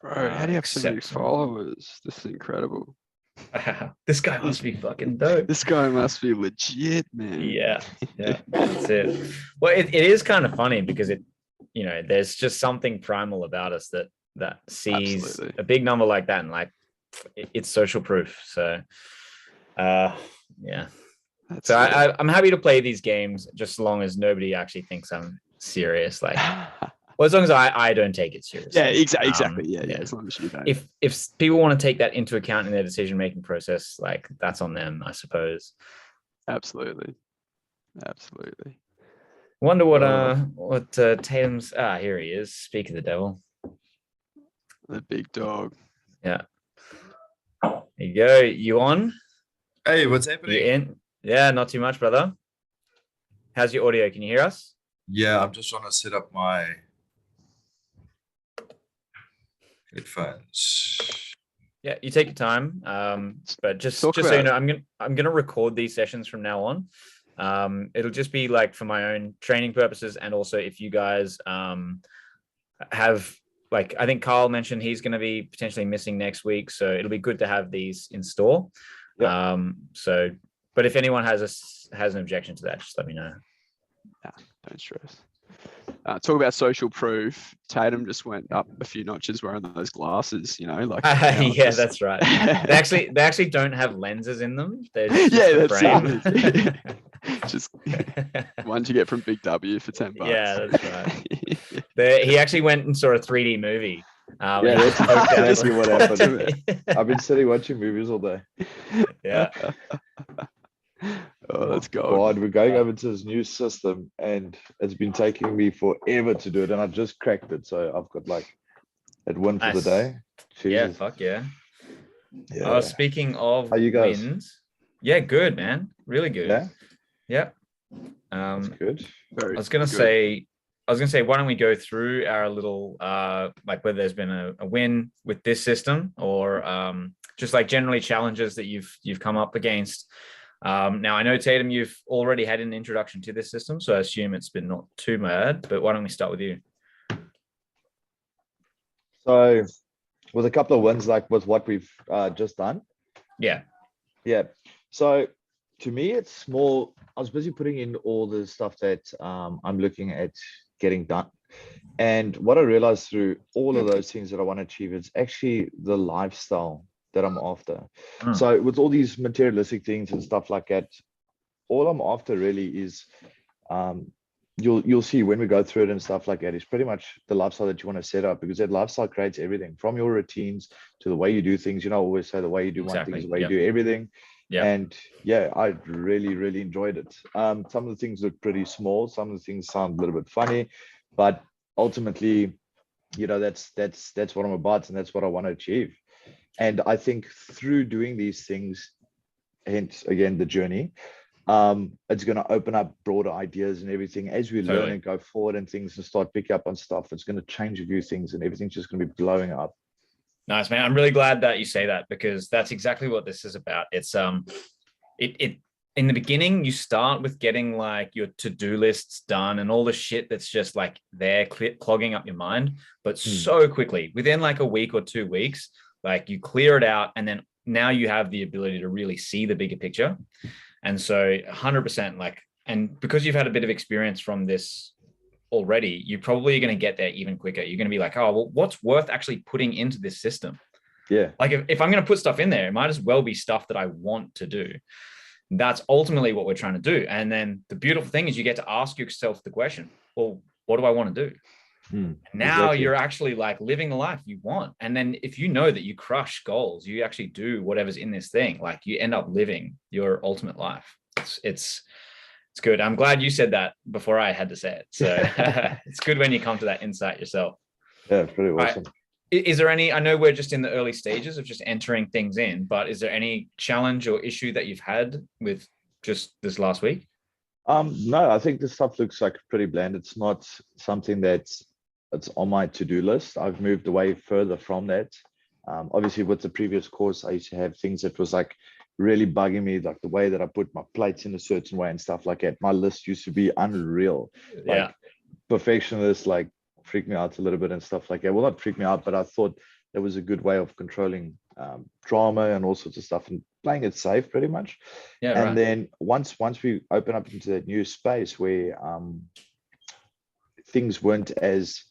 Bro, how do you have so many Accept. followers? This is incredible. This guy must be fucking dope. This guy must be legit, man. Yeah, yeah, that's it. Well, it is kind of funny because there's just something primal about us that sees Absolutely. a big number like that and like it's social proof. So, yeah. That's So sick. I'm happy to play these games just as long as nobody actually thinks I'm serious. Like, well, as long as I don't take it Yeah, seriously. exactly. Yeah, yeah. Yeah. As long as you don't. If people want to take that into account in their decision making process, like that's on them, I suppose. Absolutely. Absolutely. Wonder Uh, what Tatum's here he is. Speak of the devil. the big dog. Yeah. There you go. You on? Hey, what's You happening? in? Yeah, not too much, brother. How's your audio? Can you hear us? Yeah, I'm just trying to set up my headphones. Yeah, you take your time. But just Talk so you about know, I'm gonna record these sessions from now on. It'll just be like for my own training purposes, and also if you guys have like I think Carl mentioned he's gonna be potentially missing next week, so it'll be good to have these in store. Yeah. So but if anyone has an objection to that, just let me know. don't stress. Talk about social proof. Tatum just went up a few notches wearing those glasses, like now Yeah, just- that's right. They actually don't have lenses in them. They're just Yeah, the that's frame. just one you get from Big W for $10. Yeah, that's right. He actually went and saw a 3D movie. Yeah, and that's poked out exactly his- what happened. I've been sitting watching movies all day. Yeah. Oh, that's gold. God, we're going over to this new system and it's been taking me forever to do it. And I just cracked it. So I've got like that win for the Nice. day. Yeah, Jesus. fuck yeah. Yeah. Speaking of How you guys? wins, yeah, good, man. Really good. Yeah, Yeah. that's good. Very I was gonna good. say, why don't we go through our little like whether there's been a win with this system or just like generally challenges that you've come up against. Now I know Tatum, you've already had an introduction to this system, so I assume it's been not too bad. But why don't we start with you? So with a couple of wins, like with what we've just done. Yeah. Yeah. So to me, it's small. I was busy putting in all the stuff that I'm looking at getting done. And what I realized through all of those things that I want to achieve, it's actually the lifestyle that I'm after. Mm. So with all these materialistic things and stuff like that, all I'm after really is you'll see when we go through it and stuff like that is pretty much the lifestyle that you want to set up, because that lifestyle creates everything from your routines to the way you do things. I always say the way you do one thing is the way you do everything. Yeah. And yeah, I really enjoyed it. Some of the things look pretty small, some of the things sound a little bit funny, but ultimately, that's what I'm about and that's what I want to achieve. And I think through doing these things, hence again the journey, it's going to open up broader ideas and everything as we learn and go forward and things and start picking up on stuff. It's going to change a few things and everything's just going to be blowing up. Nice, man. I'm really glad that you say that, because that's exactly what this is about. It's it in the beginning, you start with getting like your to-do lists done and all the shit that's just like there clogging up your mind. But so quickly, within like a week or 2 weeks, like you clear it out, and then now you have the ability to really see the bigger picture. And so 100% like, and because you've had a bit of experience from this already, you're probably going to get there even quicker. You're going to be like, oh, well, what's worth actually putting into this system? Yeah. Like if I'm going to put stuff in there, it might as well be stuff that I want to do. That's ultimately what we're trying to do. And then the beautiful thing is you get to ask yourself the question, well, what do I want to do? Now exactly. You're actually like living the life you want. And then if you know that you crush goals, you actually do whatever's in this thing, like you end up living your ultimate life. It's good. I'm glad you said that before I had to say it. So it's good when you come to that insight yourself. Yeah, pretty awesome. Right. Is there any, I know we're just in the early stages of just entering things in, but is there any challenge or issue that you've had with just this last week? No, I think this stuff looks like pretty bland. It's not something that's on my to-do list. I've moved away further from that. Obviously with the previous course, I used to have things that was like really bugging me, like the way that I put my plates in a certain way and stuff like that. My list used to be unreal. Like perfectionists like freak me out a little bit and stuff like that. Well, not freak me out, but I thought that was a good way of controlling drama and all sorts of stuff and playing it safe pretty much. Yeah. And Right. then once we open up into that new space where things weren't as,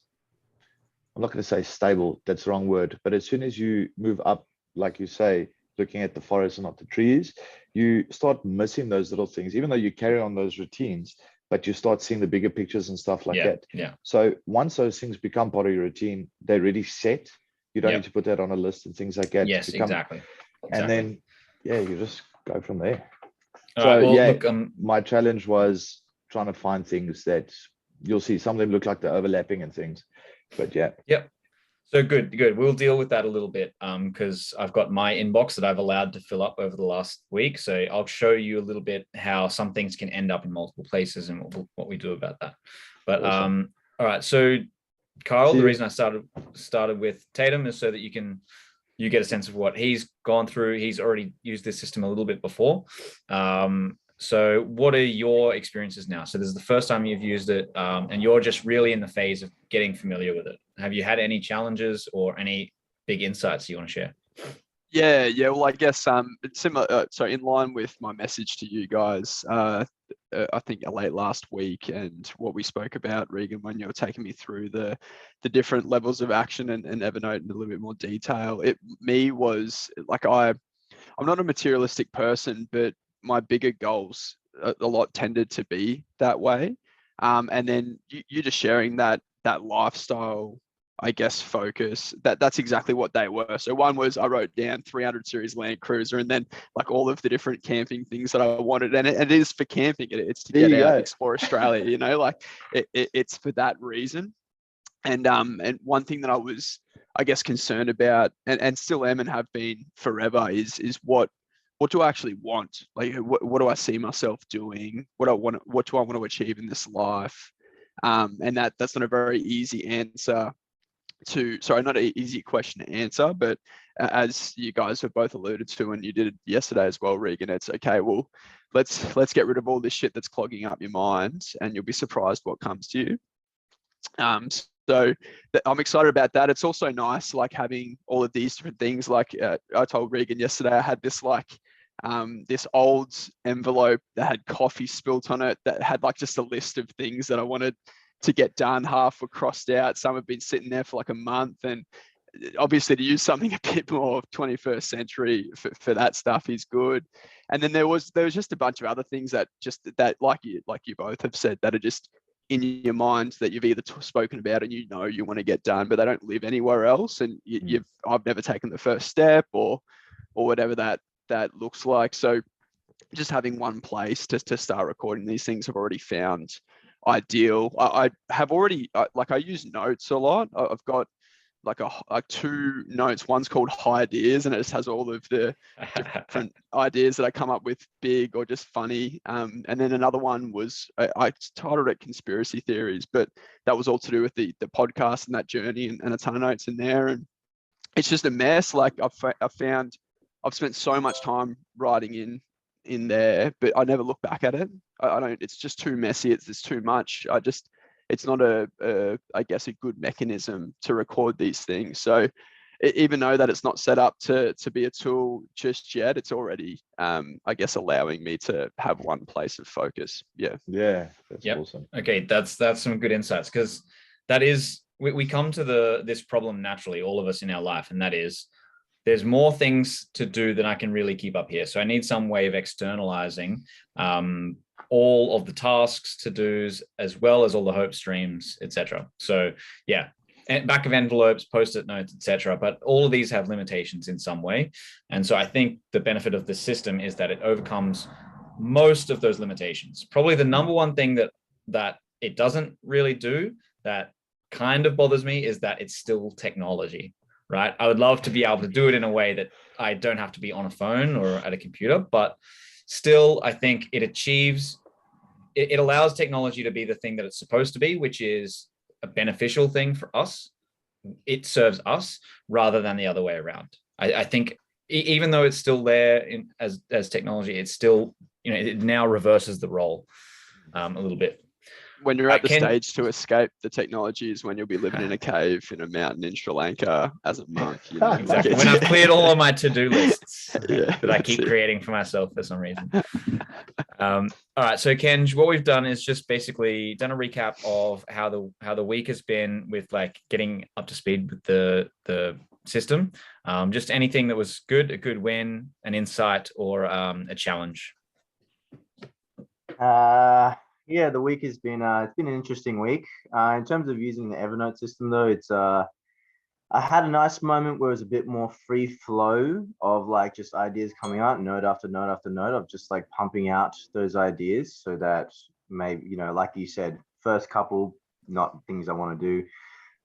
I'm not going to say stable, that's the wrong word, but as soon as you move up, like you say, looking at the forest and not the trees, you start missing those little things, even though you carry on those routines, but you start seeing the bigger pictures and stuff like that. Yeah. So once those things become part of your routine, they're really set. You don't Yep. need to put that on a list and things like that. Yes, exactly. And then, yeah, you just go from there. All So right, well, yeah, look, my challenge was trying to find things that you'll see. Some of them look like they're overlapping and things, but yeah. Yep. So good. We'll deal with that a little bit because I've got my inbox that I've allowed to fill up over the last week. So I'll show you a little bit how some things can end up in multiple places and what we do about that. But Awesome. All right. So Kyle, See the you. reason I started with Tatum is so that you get a sense of what he's gone through. He's already used this system a little bit before. So what are your experiences now? So this is the first time you've used it and you're just really in the phase of getting familiar with it. Have you had any challenges or any big insights you want to share? Yeah. Well, I guess it's similar. So in line with my message to you guys, I think late last week, and what we spoke about, Regan, when you were taking me through the different levels of action and Evernote in a little bit more detail. Was like I'm not a materialistic person, but my bigger goals a lot tended to be that way. And then you just sharing that lifestyle, I guess, focus, that's exactly what they were. So one was I wrote down 300 series Land Cruiser, and then like all of the different camping things that I wanted. And it is for camping. It's to get out, explore Australia, like it's for that reason. And one thing that I was, I guess, concerned about and still am and have been forever is what do I actually want? Like, what do I see myself doing? What do I want to achieve in this life? And that's not a very easy answer not an easy question to answer, but as you guys have both alluded to, and you did it yesterday as well, Regan, it's okay. Well, let's get rid of all this shit that's clogging up your mind, and you'll be surprised what comes to you. So I'm excited about that. It's also nice, like having all of these different things. Like I told Regan yesterday, I had this this old envelope that had coffee spilt on it, that had like just a list of things that I wanted to get done. Half were crossed out. Some have been sitting there for like a month. And obviously to use something a bit more 21st century for that stuff is good. And then there was just a bunch of other things that like you both have said, that are just in your mind that you've either spoken about and you want to get done, but they don't live anywhere else. And I've never taken the first step or whatever that looks like. So just having one place to start recording these things I've already found ideal. I have already I use notes a lot. I've got like two notes. One's called Ideas, and it just has all of the different ideas that I come up with, big or just funny. And then another one was I titled it Conspiracy Theories, but that was all to do with the podcast and that journey, and a ton of notes in there. And it's just a mess. Like I've spent so much time writing in there, but I never look back at it. I don't. It's just too messy. It's too much. It's not I guess a good mechanism to record these things. So even though that it's not set up to be a tool just yet, it's already I guess allowing me to have one place of focus. That's awesome. Okay, that's some good insights, because that is we come to this problem naturally, all of us in our life, and that is there's more things to do than I can really keep up here. So I need some way of externalizing all of the tasks, to-dos, as well as all the hope streams, etc. So yeah, back of envelopes, post-it notes, etc. But all of these have limitations in some way. And so I think the benefit of this system is that it overcomes most of those limitations. Probably the number one thing that it doesn't really do that kind of bothers me is that it's still technology. Right. I would love to be able to do it in a way that I don't have to be on a phone or at a computer, but still, I think it allows technology to be the thing that it's supposed to be, which is a beneficial thing for us. It serves us rather than the other way around. I think even though it's still there as technology, it's still, it now reverses the role a little bit. when you're at the Ken- stage to escape the technology is when you'll be living in a cave in a mountain in Sri Lanka as a monk. You know? Exactly. When I've cleared all of my to-do lists Yeah, that I that's keep it. creating for myself for some reason. All right. So Kenj, what we've done is just basically done a recap of how the week has been with like getting up to speed with the system. Just anything that was good, a good win, an insight, or a challenge. Yeah, the week has been it's been an interesting week. In terms of using the Evernote system though, it's I had a nice moment where it was a bit more free flow of like just ideas coming out, note after note after note of just like pumping out those ideas so that maybe, you know, like you said, first couple, not things I want to do,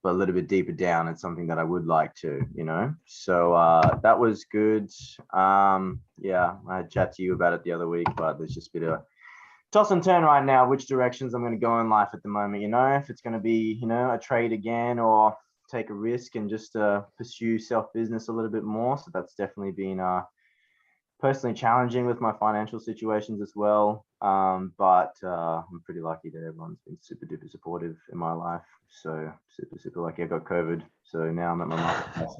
but a little bit deeper down, it's something that I would like to, you know. So that was good. Yeah, I had chat to you about it the other week, but there's just a bit of toss and turn right now, which directions I'm going to go in life at the moment, you know, if it's going to be, you know, a trade again or take a risk and just pursue self-business a little bit more. So that's definitely been personally challenging with my financial situations as well. But I'm pretty lucky that everyone's been super duper supportive in my life. So super lucky I got COVID. So now I'm at my mom's.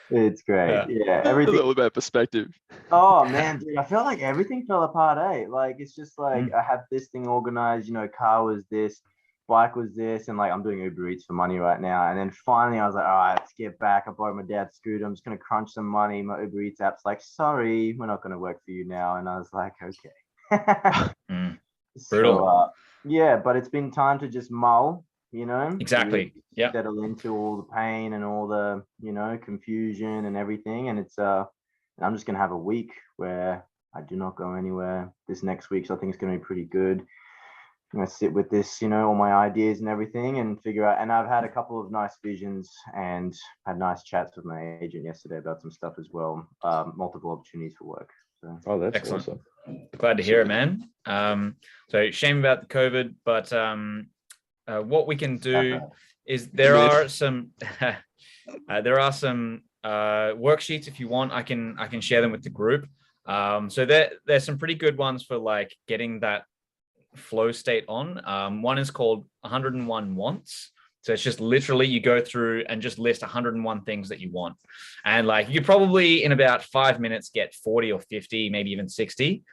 It's great. Yeah, A everything. little bit of perspective. Oh man, dude, I feel like everything fell apart, eh? Like it's just like I had this thing organized, you know, car was this, bike was this, and like I'm doing Uber Eats for money right now. And then finally I was like, all right, let's get back. I borrowed my dad's scooter. I'm just gonna crunch some money. My Uber Eats app's like, sorry, we're not gonna work for you now. And I was like, okay. Brutal. So yeah, but it's been time to just mull, you know, Exactly. Yeah. settle into all the pain and all the, you know, confusion and everything. And it's I'm just gonna have a week where I do not go anywhere this next week. So I think it's gonna be pretty good. I'm gonna sit with this, you know, all my ideas and everything and figure out. And I've had a couple of nice visions and had nice chats with my agent yesterday about some stuff as well. Multiple opportunities for work. So. Oh, that's Excellent. awesome. Glad to hear it, man. So shame about the COVID, but what we can do is there are some worksheets if you want. I can share them with the group. So there's some pretty good ones for like getting that flow state on. One is called 101 wants. So it's just literally you go through and just list 101 things that you want. And like you probably in about 5 minutes get 40 or 50, maybe even 60.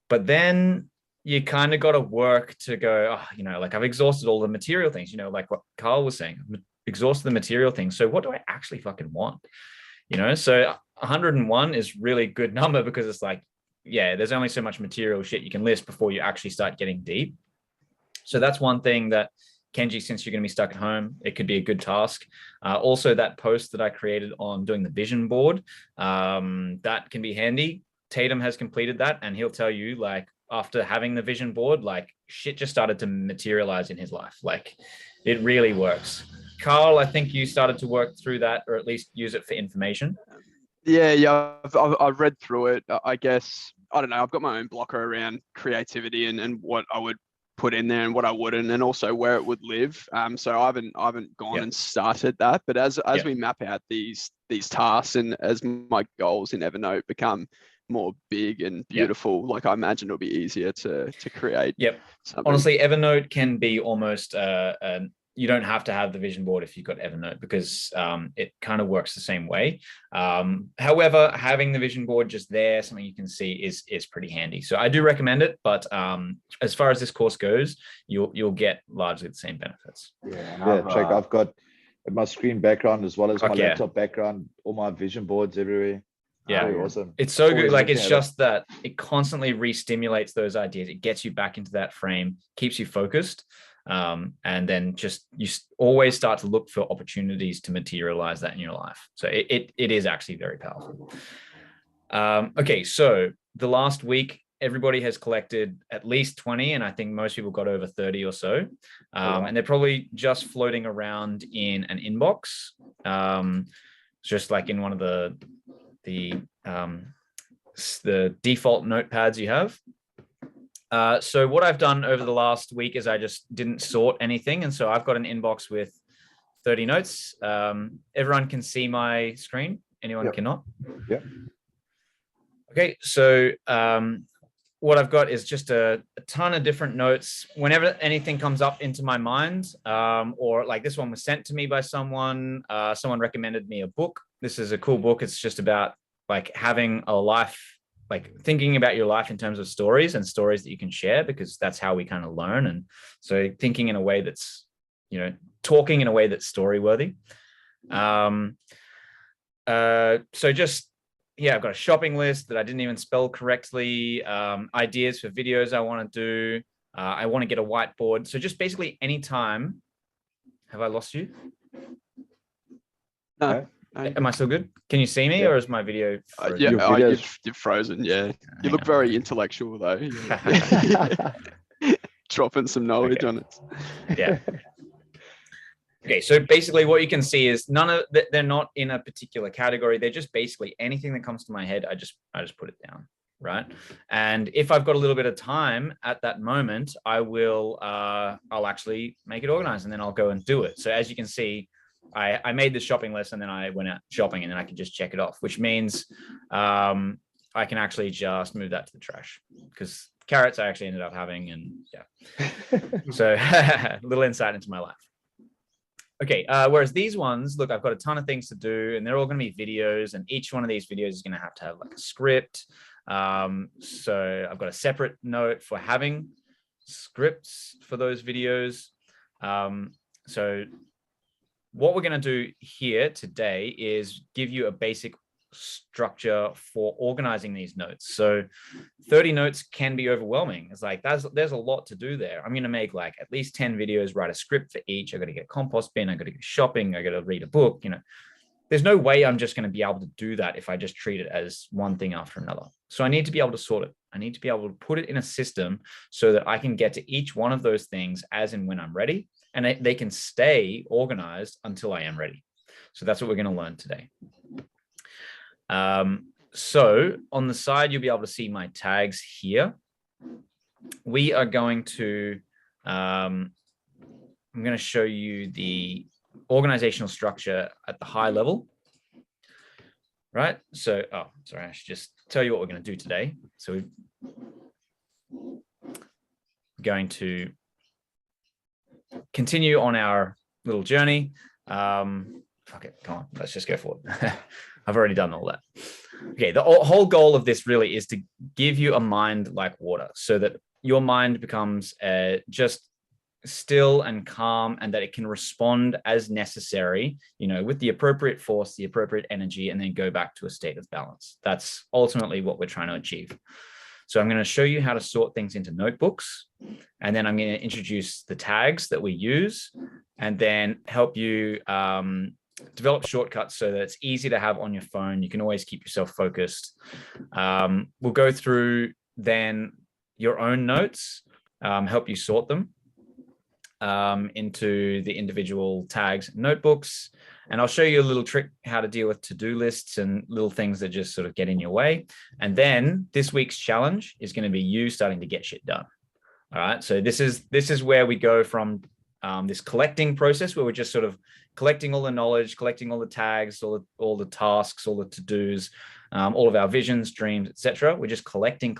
But then you kind of got to work to go, oh, you know, like I've exhausted all the material things, you know, like what Carl was saying, exhausted the material things. So what do I actually fucking want? You know, so 101 is really a good number because it's like, yeah, there's only so much material shit you can list before you actually start getting deep. So that's one thing that Kenji, since you're going to be stuck at home, it could be a good task. Also, that post that I created on doing the vision board, that can be handy. Tatum has completed that, and he'll tell you, like, after having the vision board, like, shit just started to materialize in his life. Like, it really works. Carl, I think you started to work through that, or at least use it for information. Yeah. I've read through it. I guess, I don't know, I've got my own blocker around creativity and what I would put in there and what I wouldn't, and also where it would live. So I haven't gone and started that, but as we map out these tasks and as my goals in Evernote become more big and beautiful, like I imagine it'll be easier to create. Something. Honestly, Evernote can be almost you don't have to have the vision board if you've got Evernote because it kind of works the same way. However, having the vision board just there, something you can see is pretty handy. So I do recommend it, but as far as this course goes, you'll get largely the same benefits. Check. I've got my screen background as well as my laptop background, all my vision boards everywhere. Yeah, awesome. It's so good. Like it's just that it constantly re-stimulates those ideas. It gets you back into that frame, keeps you focused. And then just you always start to look for opportunities to materialize that in your life. So it is actually very powerful. Okay, so the last week, everybody has collected at least 20, and I think most people got over 30 or so. And they're probably just floating around in an inbox, just like in one of the default notepads you have. So what I've done over the last week is I just didn't sort anything. And so I've got an inbox with 30 notes. Everyone can see my screen. Anyone cannot? Yeah. Okay. So what I've got is just a ton of different notes. Whenever anything comes up into my mind, or like this one was sent to me by someone, someone recommended me a book. This is a cool book. It's just about like having a life, like thinking about your life in terms of stories and stories that you can share, because that's how we kind of learn. And so thinking in a way that's, you know, talking in a way that's story worthy. So just, yeah, I've got a shopping list that I didn't even spell correctly, ideas for videos I want to do. I want to get a whiteboard. So just basically anytime. Have I lost you? No. Okay. Am I still good? Can you see me, Yeah. or is my video frozen? Yeah, Your oh, video's- you're frozen. Yeah, you Hang look on. very intellectual though. Dropping some knowledge Okay. on it. Yeah. Okay, so basically what you can see is they're not in a particular category. They're just basically anything that comes to my head, I just put it down, right? And if I've got a little bit of time at that moment, I'll actually make it organized, and then I'll go and do it. So as you can see, I made the shopping list, and then I went out shopping, and then I can just check it off, which means I can actually just move that to the trash, because carrots I actually ended up having, and yeah. So a little insight into my life. Okay, whereas these ones, look, I've got a ton of things to do, and they're all going to be videos, and each one of these videos is going to have like a script. So I've got a separate note for having scripts for those videos. So what we're going to do here today is give you a basic structure for organizing these notes. So 30 notes can be overwhelming. It's like there's a lot to do there. I'm going to make like at least 10 videos, write a script for each. I got to get a compost bin, I got to go shopping, I got to read a book. You know, there's no way I'm just going to be able to do that if I just treat it as one thing after another. So I need to be able to sort it. I need to be able to put it in a system so that I can get to each one of those things as and when I'm ready, and they can stay organized until I am ready. So that's what we're going to learn today. So on the side, you'll be able to see my tags here. We are going to, I'm going to show you the organizational structure at the high level, right? So, oh, sorry, I should just tell you what we're going to do today. So we're going to continue on our little journey. Fuck it, come on, let's just go for it. I've already done all that. Okay, the whole goal of this really is to give you a mind like water, so that your mind becomes just still and calm, and that it can respond as necessary, you know, with the appropriate force, the appropriate energy, and then go back to a state of balance. That's ultimately what we're trying to achieve. So I'm going to show you how to sort things into notebooks, and then I'm going to introduce the tags that we use, and then help you develop shortcuts so that it's easy to have on your phone. You can always keep yourself focused. We'll go through then your own notes, help you sort them into the individual tags and notebooks. And I'll show you a little trick how to deal with to-do lists and little things that just sort of get in your way. And then this week's challenge is going to be you starting to get shit done. All right. So this is where we go from this collecting process, where we're just sort of collecting all the knowledge, collecting all the tags, all the tasks, all the to-dos, all of our visions, dreams, etc. We're just collecting.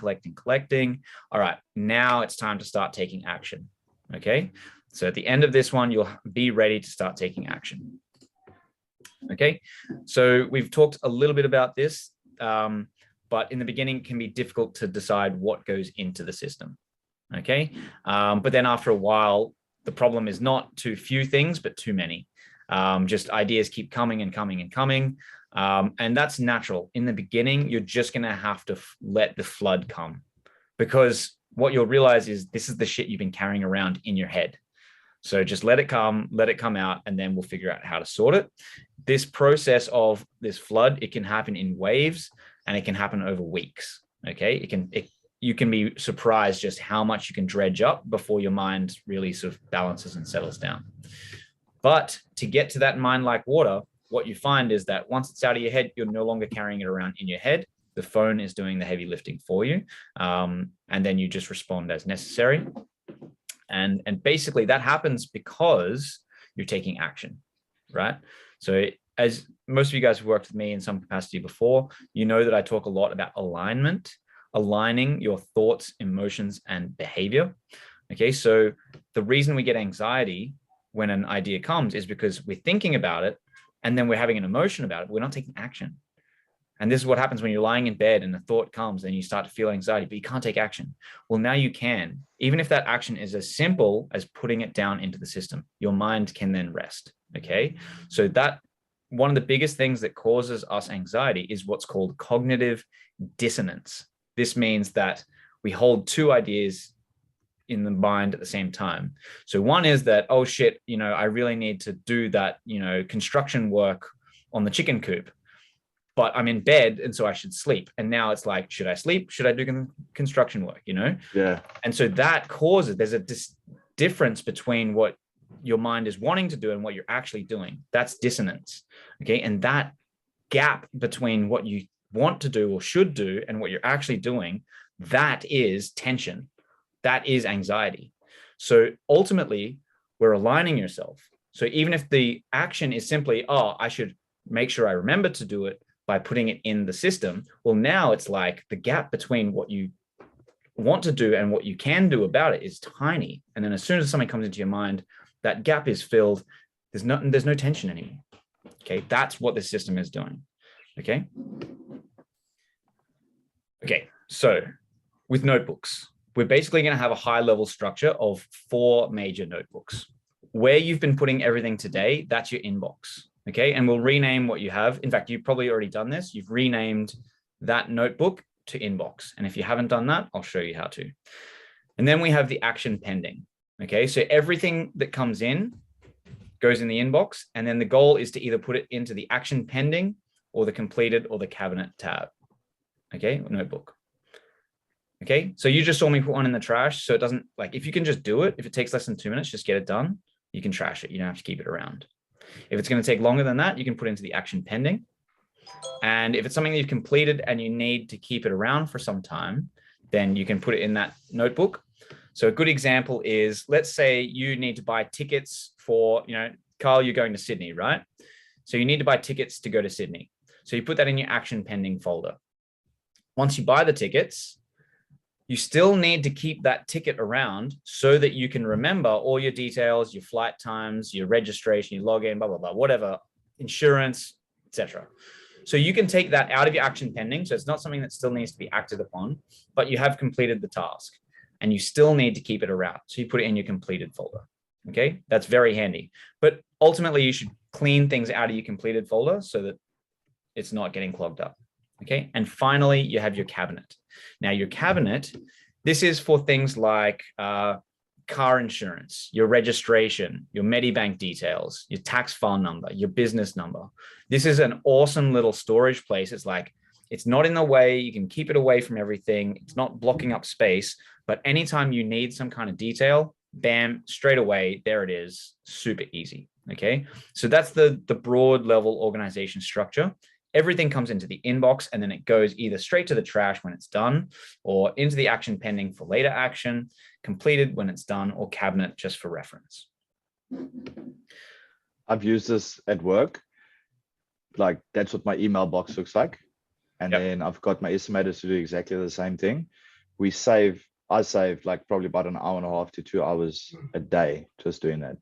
All right, now it's time to start taking action. Okay, so at the end of this one, you'll be ready to start taking action. Okay, so we've talked a little bit about this, but in the beginning, it can be difficult to decide what goes into the system. Okay, but then after a while, the problem is not too few things, but too many. Just ideas keep coming and coming and coming. And that's natural. In the beginning, you're just going to have to let the flood come, because what you'll realize is this is the shit you've been carrying around in your head. So just let it come out, and then we'll figure out how to sort it. This process of this flood, it can happen in waves, and it can happen over weeks. Okay. You can be surprised just how much you can dredge up before your mind really sort of balances and settles down. But to get to that mind like water, what you find is that once it's out of your head, you're no longer carrying it around in your head. The phone is doing the heavy lifting for you. And then you just respond as necessary. And basically that happens because you're taking action, right? So as most of you guys have worked with me in some capacity before, you know that I talk a lot about alignment. aligning your thoughts, emotions, and behavior. Okay, so the reason we get anxiety when an idea comes is because we're thinking about it and then we're having an emotion about it. We're not taking action. And this is what happens when you're lying in bed and a thought comes and you start to feel anxiety, but you can't take action. Well, now you can. Even if that action is as simple as putting it down into the system, your mind can then rest. Okay, so that one of the biggest things that causes us anxiety is what's called cognitive dissonance. This means that we hold two ideas in the mind at the same time. So one is that, oh shit, I really need to do that, construction work on the chicken coop, but I'm in bed and so I should sleep. And now it's like, should I sleep? Should I do construction work? Yeah. And so that causes, there's a difference between what your mind is wanting to do and what you're actually doing. That's dissonance. Okay. And that gap between what you want to do or should do and what you're actually doing, that is tension. That is anxiety. So ultimately, we're aligning yourself. So even if the action is simply, oh, I should make sure I remember to do it by putting it in the system. Well, now it's like the gap between what you want to do and what you can do about it is tiny. And then as soon as something comes into your mind, that gap is filled. There's no tension anymore. Okay, that's what this system is doing. Okay. Okay, so with notebooks, we're basically going to have a high level structure of 4 major notebooks. Where you've been putting everything today, that's your inbox. Okay, and we'll rename what you have. In fact, you've probably already done this. You've renamed that notebook to inbox. And if you haven't done that, I'll show you how to. And then we have the action pending. Okay, so everything that comes in goes in the inbox. And then the goal is to either put it into the action pending or the completed or the cabinet tab. Okay, notebook. Okay, so you just saw me put one in the trash. So it doesn't, like, if you can just do it, if it takes less than 2 minutes, just get it done. You can trash it. You don't have to keep it around. If it's going to take longer than that, you can put it into the action pending. And if it's something that you've completed and you need to keep it around for some time, then you can put it in that notebook. So a good example is, let's say you need to buy tickets for, Carl, you're going to Sydney, right? So you need to buy tickets to go to Sydney. So you put that in your action pending folder. Once you buy the tickets, you still need to keep that ticket around so that you can remember all your details, your flight times, your registration, your login, blah, blah, blah, whatever, insurance, etc. So you can take that out of your action pending. So it's not something that still needs to be acted upon, but you have completed the task and you still need to keep it around. So you put it in your completed folder. Okay, that's very handy. But ultimately, you should clean things out of your completed folder so that it's not getting clogged up. Okay, and finally, you have your cabinet. Now, your cabinet, this is for things like car insurance, your registration, your Medibank details, your tax file number, your business number. This is an awesome little storage place. It's like, it's not in the way, you can keep it away from everything. It's not blocking up space, but anytime you need some kind of detail, bam, straight away, there it is, super easy. Okay, so that's the broad level organization structure. Everything comes into the inbox and then it goes either straight to the trash when it's done or into the action pending for later action, completed when it's done, or cabinet just for reference. I've used this at work. Like, that's what my email box looks like. And then I've got my estimators to do exactly the same thing. I save like probably about an hour and a half to 2 hours a day just doing that.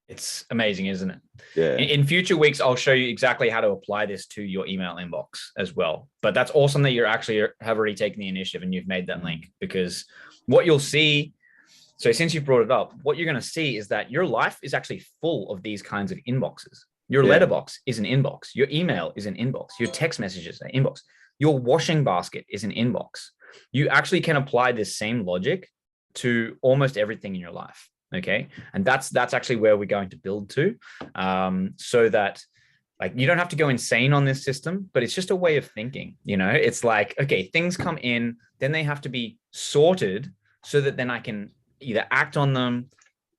It's amazing, isn't it? Yeah. In future weeks, I'll show you exactly how to apply this to your email inbox as well. But that's awesome that you're actually have already taken the initiative and you've made that link, because what you'll see, so since you've brought it up, what you're going to see is that your life is actually full of these kinds of inboxes. Your letterbox is an inbox. Your email is an inbox. Your text messages are an inbox. Your washing basket is an inbox. You actually can apply this same logic to almost everything in your life. Okay. And that's actually where we're going to build to, so that, like, you don't have to go insane on this system, but it's just a way of thinking. It's like, okay, things come in, then they have to be sorted so that then I can either act on them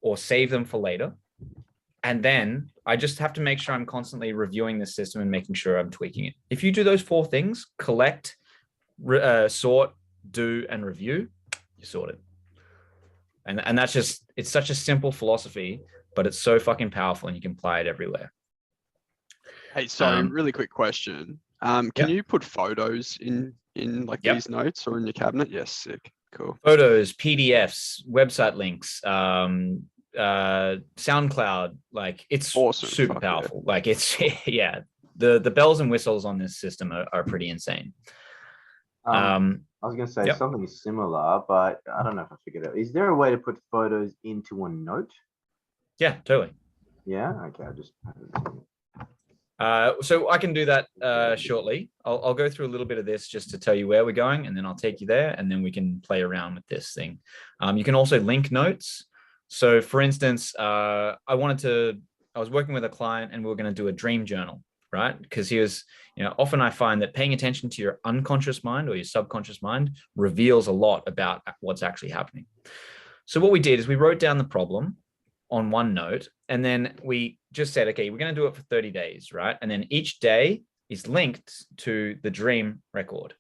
or save them for later. And then I just have to make sure I'm constantly reviewing the system and making sure I'm tweaking it. If you do those 4 things, collect, sort, do, and review, you're sorted. And that's just, it's such a simple philosophy, but it's so fucking powerful and you can apply it everywhere. Hey, sorry, really quick question. Can you put photos in in like Yep. these notes or in your cabinet? Yes, sick. Cool. Photos, PDFs, website links, SoundCloud. Like it's Awesome. super Fuck yeah. powerful. Like it's yeah. The bells and whistles on this system are pretty insane. I was gonna say Yep. something similar, but I don't know if I figured it out. Is there a way to put photos into a note? Yeah, totally. Yeah. Okay. I just. So I can do that shortly. I'll go through a little bit of this just to tell you where we're going, and then I'll take you there, and then we can play around with this thing. You can also link notes. So for instance, I was working with a client and we were going to do a dream journal, right? Because he was, often I find that paying attention to your unconscious mind or your subconscious mind reveals a lot about what's actually happening. So what we did is we wrote down the problem on one note, and then we just said, okay, we're going to do it for 30 days, right? And then each day is linked to the dream record.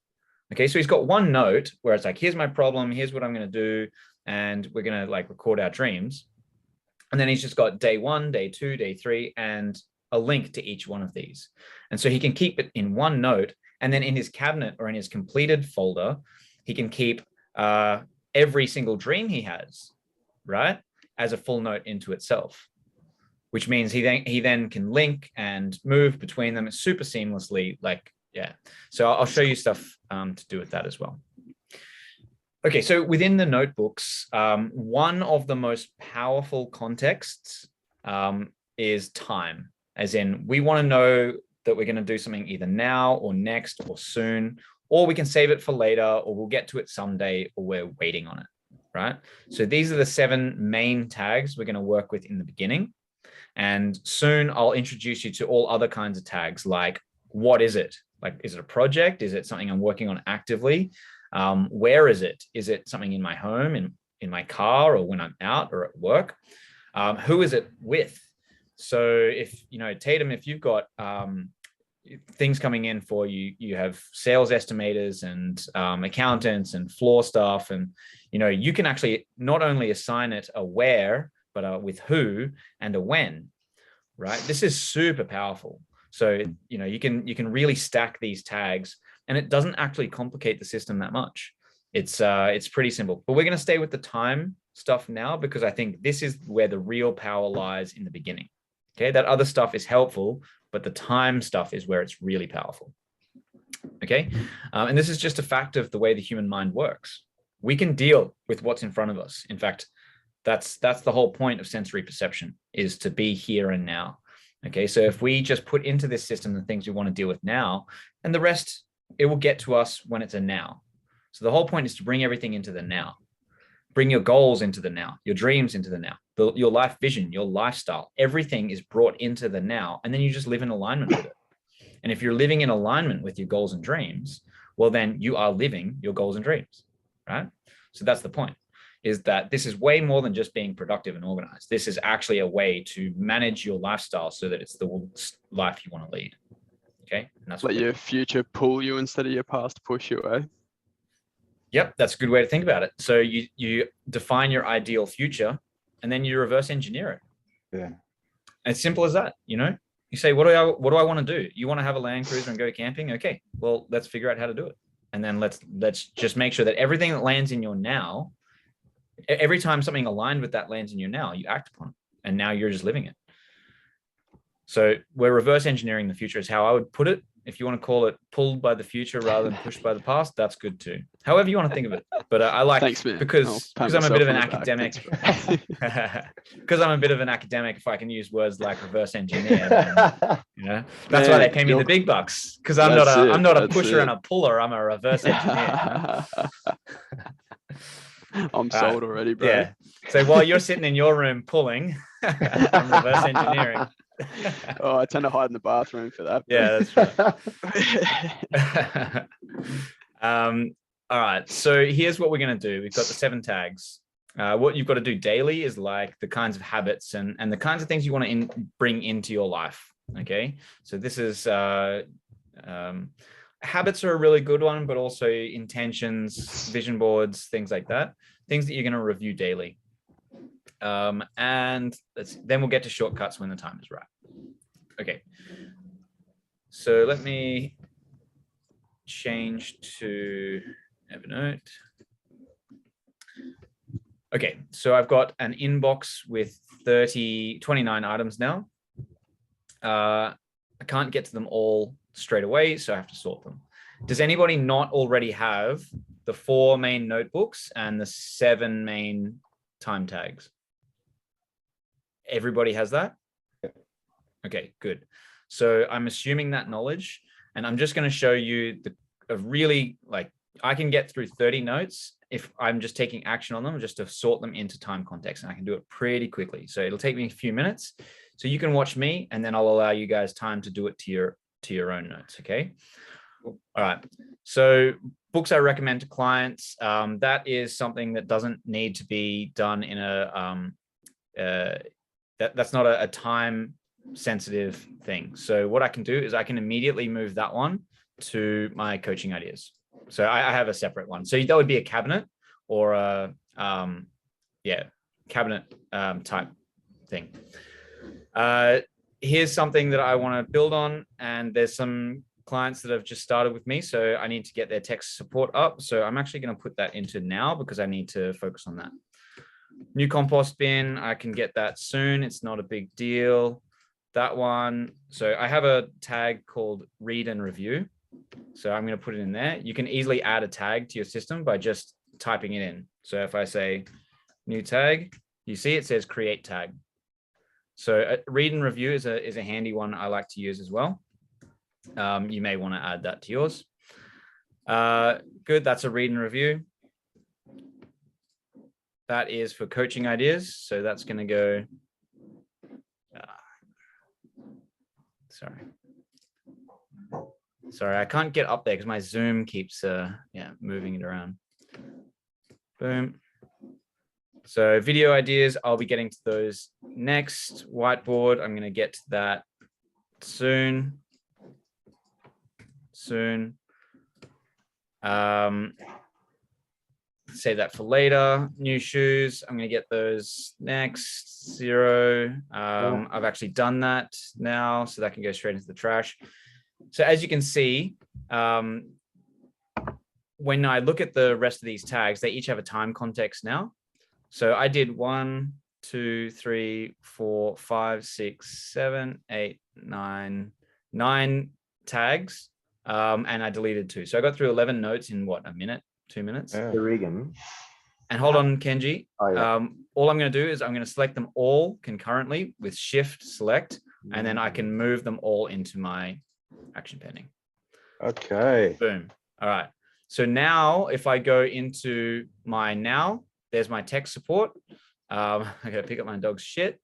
Okay, so he's got one note where it's like, here's my problem, here's what I'm going to do, and we're going to like record our dreams. And then he's just got day 1, day 2, day 3, and a link to each one of these. And so he can keep it in one note, and then in his cabinet or in his completed folder, he can keep every single dream he has, right, as a full note into itself, which means he then can link and move between them super seamlessly. Like, yeah. So I'll show you stuff to do with that as well. Okay, so within the notebooks, one of the most powerful contexts is time, as in we want to know that we're going to do something either now or next or soon, or we can save it for later, or we'll get to it someday, or we're waiting on it, right? So these are the 7 main tags we're going to work with in the beginning. And soon I'll introduce you to all other kinds of tags, like what is it? Like, is it a project? Is it something I'm working on actively? Where is it? Is it something in my home, in my car, or when I'm out or at work? Who is it with? So if, Tatum, if you've got things coming in for you, you have sales estimators and accountants and floor staff, and, you can actually not only assign it a where, but with who and a when, right? This is super powerful. So, you can really stack these tags, and it doesn't actually complicate the system that much. It's pretty simple, but we're going to stay with the time stuff now, because I think this is where the real power lies in the beginning. Okay. That other stuff is helpful, but the time stuff is where it's really powerful. Okay. And this is just a fact of the way the human mind works. We can deal with what's in front of us. In fact, that's the whole point of sensory perception, is to be here and now. Okay. So if we just put into this system the things we want to deal with now, and the rest, it will get to us when it's a now. So the whole point is to bring everything into the now. Bring your goals into the now, your dreams into the now, your life vision, your lifestyle, everything is brought into the now, and then you just live in alignment with it. And if you're living in alignment with your goals and dreams, well, then you are living your goals and dreams, right? So that's the point, is that this is way more than just being productive and organized. This is actually a way to manage your lifestyle so that it's the life you want to lead. Okay. And that's Let your future pull you instead of your past push you, eh? Yep, that's a good way to think about it. So you define your ideal future, and then you reverse engineer it. Yeah. As simple as that. You say, what do I want to do? You want to have a Land Cruiser and go camping? Okay, well, let's figure out how to do it. And then let's just make sure that everything that lands in your now, every time something aligned with that lands in your now, you act upon it. And now you're just living it. So we're reverse engineering the future is how I would put it. If you want to call it pulled by the future rather than pushed by the past, that's good too. However you want to think of it. But I like, thanks, man. because I'm a bit of an academic. Thanks, Because I'm a bit of an academic, if I can use words like reverse engineer, then, that's why they pay me the big bucks. Because I'm not a pusher and a puller. I'm a reverse engineer. I'm sold already, bro. Yeah. So while you're sitting in your room pulling, I'm reverse engineering. Oh, I tend to hide in the bathroom for that. Yeah, that's right. All right. So here's what we're going to do. We've got the 7 tags. What you've got to do daily is like the kinds of habits and the kinds of things you want to bring into your life. Okay. So this is habits are a really good one, but also intentions, vision boards, things like that. Things that you're going to review daily. And then we'll get to shortcuts when the time is right. Okay. So let me change to Evernote. Okay, so I've got an inbox with 29 items now. I can't get to them all straight away, so I have to sort them. Does anybody not already have the 4 main notebooks and the 7 main time tags? Everybody has that? Okay, good. So I'm assuming that knowledge, and I'm just going to show you a really, like, I can get through 30 notes if I'm just taking action on them, just to sort them into time context, and I can do it pretty quickly. So it'll take me a few minutes. So you can watch me, and then I'll allow you guys time to do it to your own notes. Okay. All right. So books I recommend to clients. That is something that doesn't need to be done in that's not a time sensitive thing. So what I can do is I can immediately move that one to my coaching ideas. So I have a separate one. So that would be a cabinet or a cabinet type thing. Here's something that I want to build on, and there's some clients that have just started with me, so I need to get their tech support up. So I'm actually going to put that into now because I need to focus on that. New compost bin, I can get that soon. It's not a big deal. That one. So I have a tag called read and review. So I'm going to put it in there. You can easily add a tag to your system by just typing it in. So if I say new tag, you see it says create tag. So read and review is a handy one I like to use as well. You may want to add that to yours. Good, that's a read and review. That is for coaching ideas. So that's going to go, sorry, I can't get up there because my Zoom keeps moving it around. Boom. So video ideas, I'll be getting to those next. Whiteboard, I'm going to get to that soon. Save that for later. New shoes, I'm going to get those next. 0. I've actually done that now, so that can go straight into the trash. So as you can see, when I look at the rest of these tags, they each have a time context now. So I did 1, 2, 3, 4, 5, 6, 7, 8, 9 tags, and I deleted 2. So I got through 11 notes in what, a minute, 2 minutes? Yeah. Regan. And hold on, Kenji. Oh, yeah. All I'm going to do is I'm going to select them all concurrently with Shift Select, and then I can move them all into my action pending. Okay. Boom. All right. So now if I go into my now, there's my tech support. I got to pick up my dog's shit.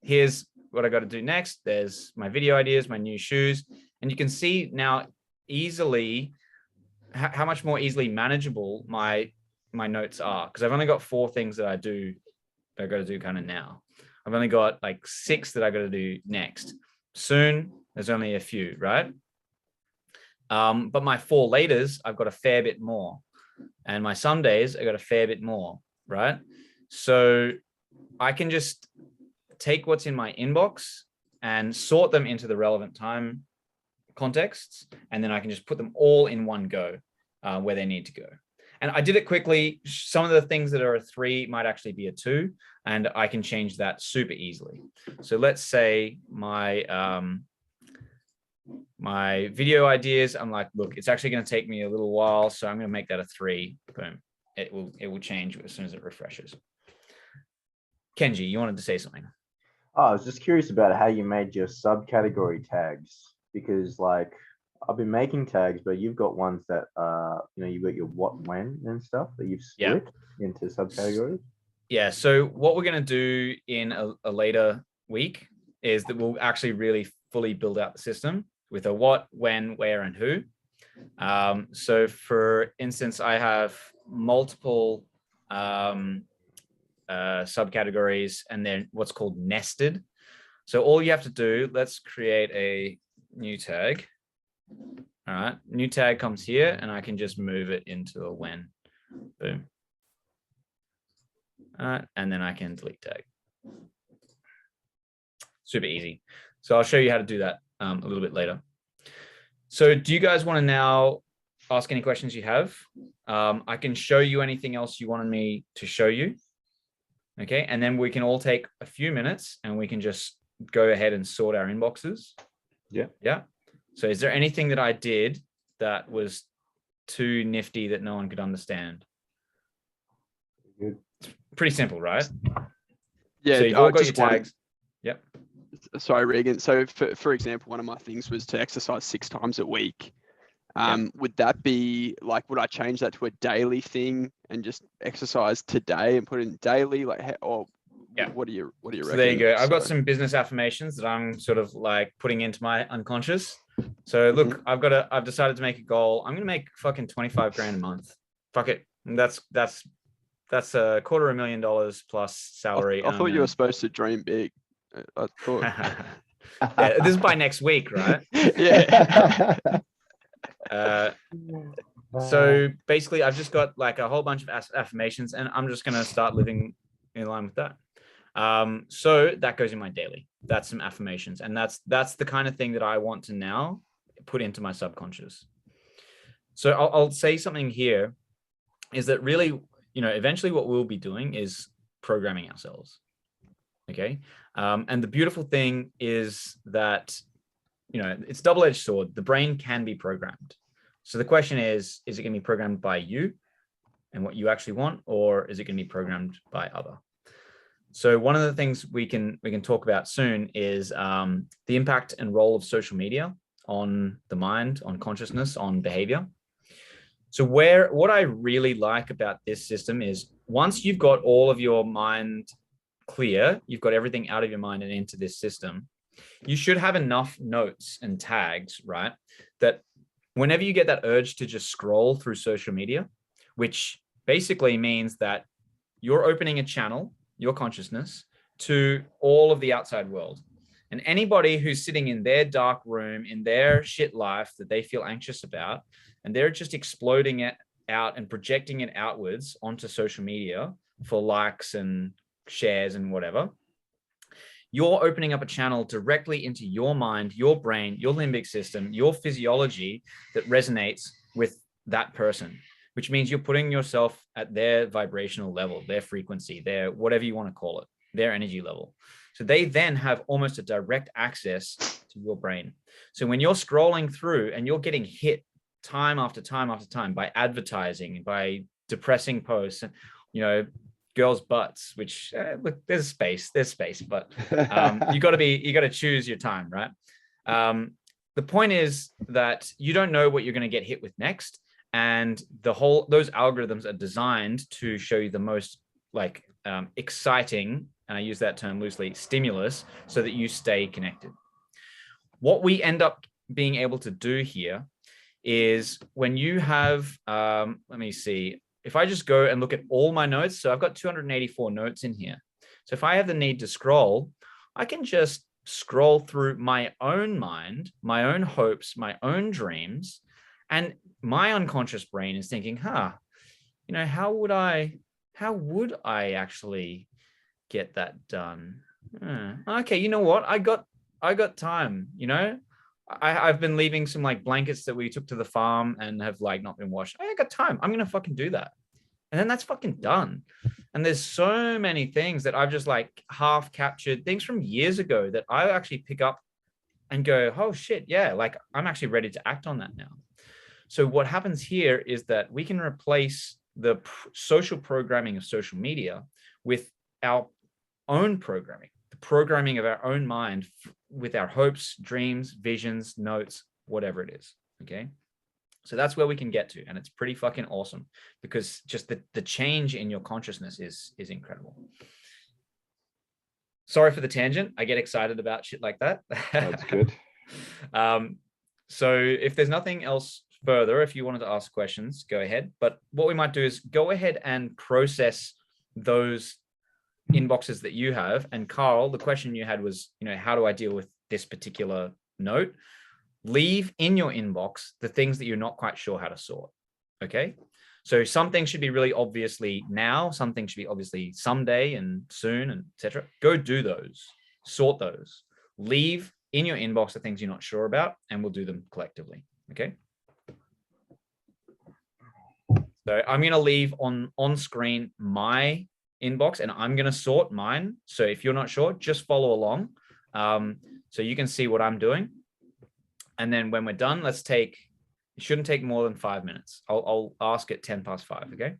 Here's what I got to do next. There's my video ideas, my new shoes. And you can see now easily how much more easily manageable my notes are, because I've only got 4 things that I got to do kind of now. I've only got like 6 that I got to do next. Soon, there's only a few, right? But my 4 laters, I've got a fair bit more. And my Sundays, I got a fair bit more, right? So I can just take what's in my inbox and sort them into the relevant time contexts, and then I can just put them all in one go where they need to go. And I did it quickly. Some of the things that are a 3 might actually be a 2, and I can change that super easily. So let's say my my video ideas, I'm like, look, it's actually going to take me a little while, so I'm going to make that a 3. Boom. It will change as soon as it refreshes. Kenji, you wanted to say something? Oh, I was just curious about how you made your subcategory tags, because like I've been making tags, but you've got ones that you've got your what, when, and stuff that you've split into subcategories. Yeah. So what we're going to do in a later week is that we'll actually really fully build out the system with a what, when, where, and who. So for instance, I have multiple subcategories, and then what's called nested. So all you have to do, let's create a new tag. All right, new tag comes here, and I can just move it into a when. Boom. All right, and then I can delete tag. Super easy. So I'll show you how to do that a little bit later. So do you guys want to now ask any questions you have? I can show you anything else you wanted me to show you. Okay. And then we can all take a few minutes and we can just go ahead and sort our inboxes. Yeah. Yeah. So is there anything that I did that was too nifty that no one could understand? Good. Pretty simple, right? Yeah, So you've all got your just one- tags. Yep. Sorry, Regan. So for example, one of my things was to exercise 6 times a week. Would that be like, would I change that to a daily thing and just exercise today and put in daily, like, or Yeah. what do you reckon? So there you go. I've got So- some business affirmations that I'm sort of like putting into my unconscious. So look, I've decided to make a goal. I'm going to make fucking 25 grand a month. Fuck it. And that's $250,000 plus salary. I thought you were supposed to dream big. I thought. Yeah, this is by next week, right? Yeah. So basically, I've just got like a whole bunch of affirmations, and I'm just going to start living in line with that. So that goes in my daily. That's some affirmations, and that's the kind of thing that I want to now put into my subconscious. So I'll say something here, is that really, eventually what we'll be doing is programming ourselves. Okay. And the beautiful thing is that, it's double-edged sword. The brain can be programmed. So the question is it going to be programmed by you and what you actually want, or is it going to be programmed by other? So one of the things we can talk about soon is the impact and role of social media on the mind, on consciousness, on behavior. So what I really like about this system is once you've got all of your mind clear, you've got everything out of your mind and into this system, you should have enough notes and tags, right? That whenever you get that urge to just scroll through social media, which basically means that you're opening a channel, your consciousness, to all of the outside world. And anybody who's sitting in their dark room, in their shit life that they feel anxious about, and they're just exploding it out and projecting it outwards onto social media for likes and shares and whatever, you're opening up a channel directly into your mind, your brain, your limbic system, your physiology that resonates with that person, which means you're putting yourself at their vibrational level, their frequency, their whatever you want to call it, their energy level. So they then have almost a direct access to your brain. So when you're scrolling through and you're getting hit time after time after time by advertising, by depressing posts, girls' butts, which look, there's space, but you got to choose your time, right? The point is that you don't know what you're going to get hit with next. And those algorithms are designed to show you the most exciting, and I use that term loosely, stimulus, so that you stay connected. What we end up being able to do here is when you have, let me see, if I just go and look at all my notes, so I've got 284 notes in here. So if I have the need to scroll, I can just scroll through my own mind, my own hopes, my own dreams, and my unconscious brain is thinking, how would I actually get that done? Okay, you know what? I got time, I've been leaving some blankets that we took to the farm and have not been washed. I got time. I'm going to fucking do that. And then that's fucking done. And there's so many things that I've just half captured, things from years ago that I actually pick up and go, oh shit. Yeah. I'm actually ready to act on that now. So what happens here is that we can replace the social programming of social media with our own programming, the programming of our own mind with our hopes, dreams, visions, notes, whatever it is. Okay. So that's where we can get to. And it's pretty fucking awesome because just the change in your consciousness is incredible. Sorry for the tangent. I get excited about shit like that. That's good. So if there's nothing else further, if you wanted to ask questions, go ahead. But what we might do is go ahead and process those inboxes that you have. And Carl, the question you had was, how do I deal with this particular note? Leave in your inbox the things that you're not quite sure how to sort. Okay. So some things should be really obviously now, some things should be obviously someday and soon and etc. Go do those, sort those, leave in your inbox the things you're not sure about, and we'll do them collectively. Okay. So I'm going to leave on screen my inbox and I'm going to sort mine. So if you're not sure, just follow along. So you can see what I'm doing. And then when we're done, it shouldn't take more than 5 minutes. I'll ask at 5 minutes. Okay.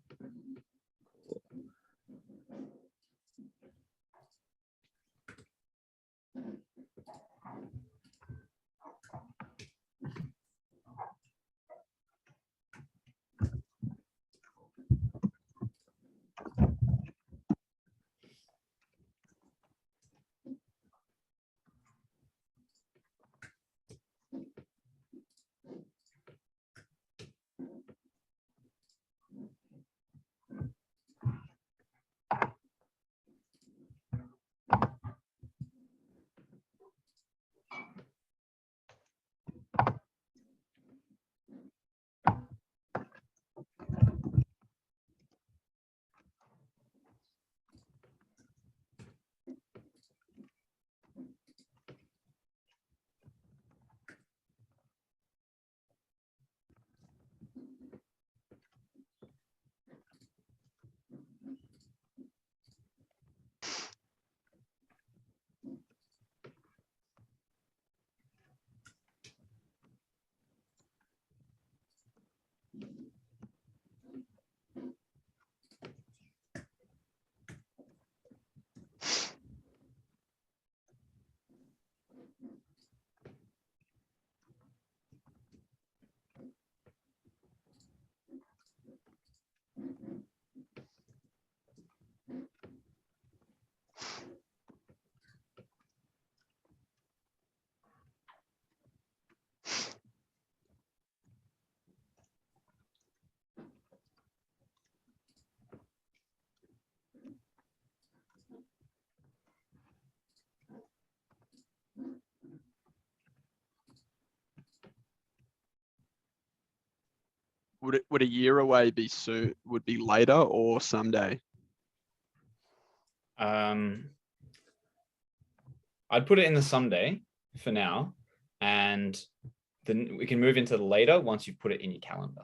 Would a year away be soon? Would be later or someday? I'd put it in the someday for now, and then we can move into the later once you've put it in your calendar.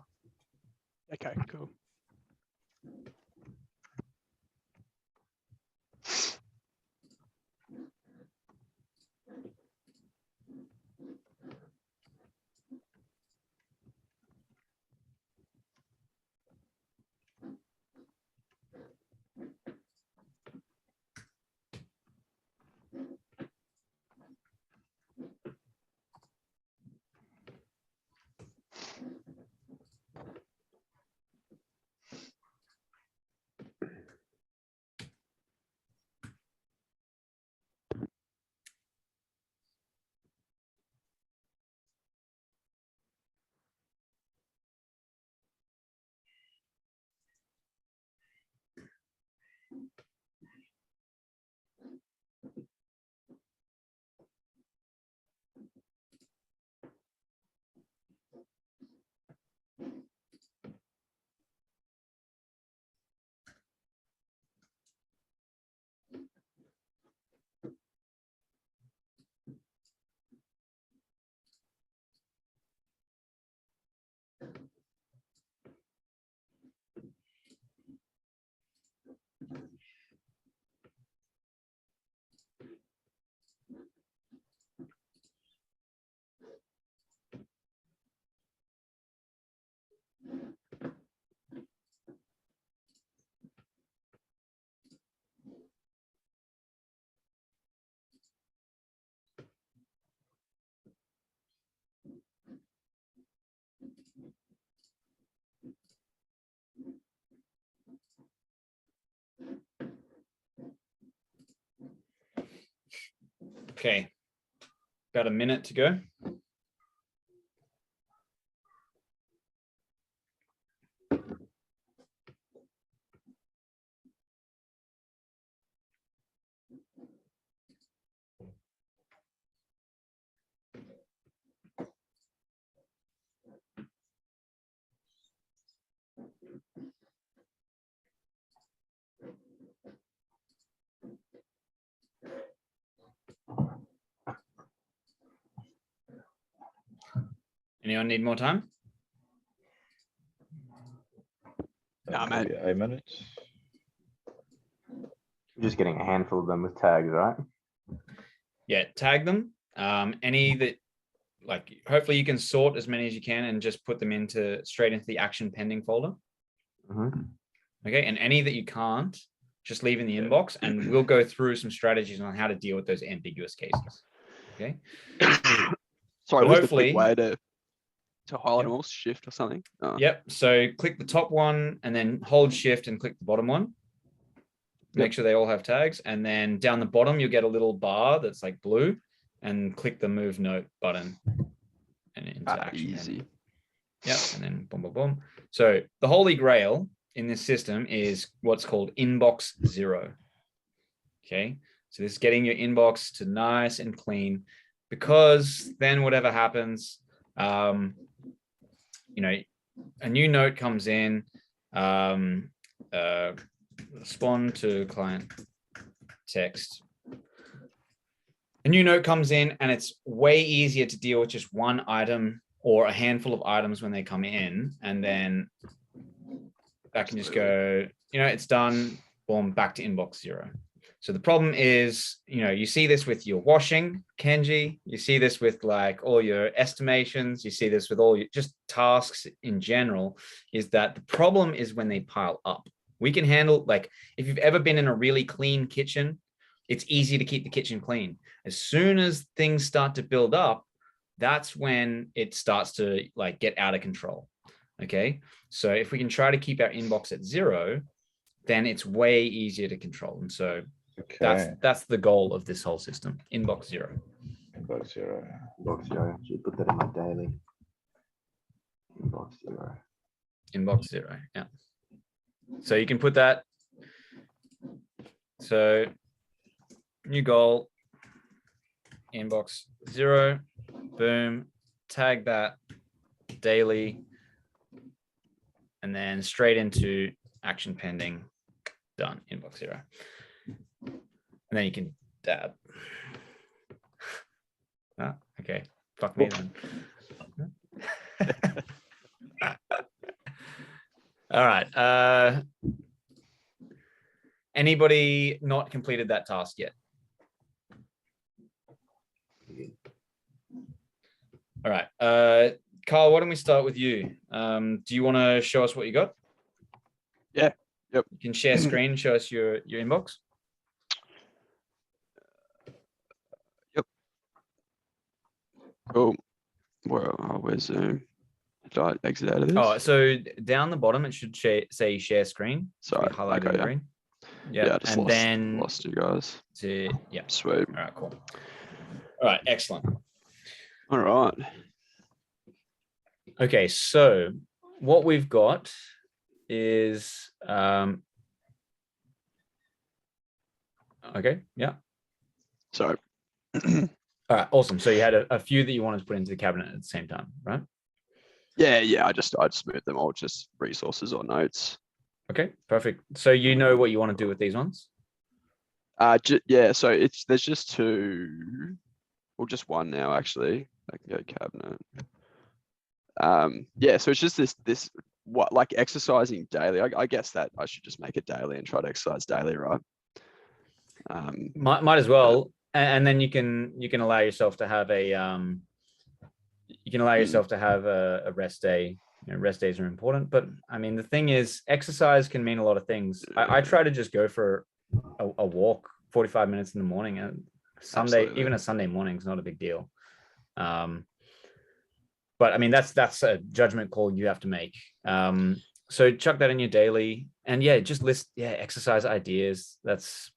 Okay, cool. Okay, about a minute to go. Anyone need more time? Nah, mate. Maybe a minute. Just getting a handful of them with tags, right? Yeah, tag them. Any that, like, hopefully you can sort as many as you can and just put them straight into the action pending folder. Mhm. Okay, and any that you can't, just leave in the inbox, and we'll go through some strategies on how to deal with those ambiguous cases. Okay. Sorry, But what's the hopefully- quick way to highlight Yep. them all? Shift or something? Oh. Yep. So click the top one and then hold shift and click the bottom one. Make sure they all have tags. And then down the bottom, you'll get a little bar that's like blue, and click the move note button. And into action. Easy. Yep. And then boom, boom, boom. So the holy grail in this system is what's called inbox 0. Okay. So this is getting your inbox to nice and clean, because then whatever happens, you know, a new note comes in, respond to client text. A new note comes in, and it's way easier to deal with just one item or a handful of items when they come in, and then that can just go, it's done, boom, back to inbox 0. So the problem is, you see this with your washing, Kenji, you see this with like all your estimations, you see this with all your just tasks in general, is that the problem is when they pile up. We can handle, like, if you've ever been in a really clean kitchen, it's easy to keep the kitchen clean. As soon as things start to build up, that's when it starts to like get out of control. Okay. So if we can try to keep our inbox at 0, then it's way easier to control. And so that's the goal of this whole system. Inbox 0. Inbox 0. Inbox 0. Should put that in my daily. Inbox 0. Inbox 0. Yeah. So you can put that. So new goal, inbox 0, boom, tag that daily, and then straight into action pending, done, inbox 0. And then you can dab. Ah, okay, fuck me then. All right. Anybody not completed that task yet? All right. Carl, why don't we start with you? Do you want to show us what you got? Yeah. Yep. You can share screen, show us your inbox. Yep. Cool. Where's Zoom? Did I exit out of this? Oh, so down the bottom, it should say share screen. Sorry. Highlighted Okay, in yeah. green. Yeah, I just and then lost you guys. yeah. Sweet. All right, cool. All right, excellent. All right. Okay, so what we've got is okay, yeah. Sorry. All right, awesome. So you had a few that you wanted to put into the cabinet at the same time, right? Yeah. I just moved them all, just resources or notes. Okay, perfect. So you know what you want to do with these ones? Yeah. So there's just 2, well, just one now actually. I can go cabinet. Yeah. So it's just this what, like exercising daily. I guess that I should just make it daily and try to exercise daily, right? Might as well, and then you can allow yourself to have a a rest day. Rest days are important, but I mean, the thing is, exercise can mean a lot of things. I try to just go for a walk 45 minutes in the morning, and even a Sunday morning is not a big deal. But I mean, that's a judgment call you have to make. So chuck that in your daily, and just list exercise ideas. That's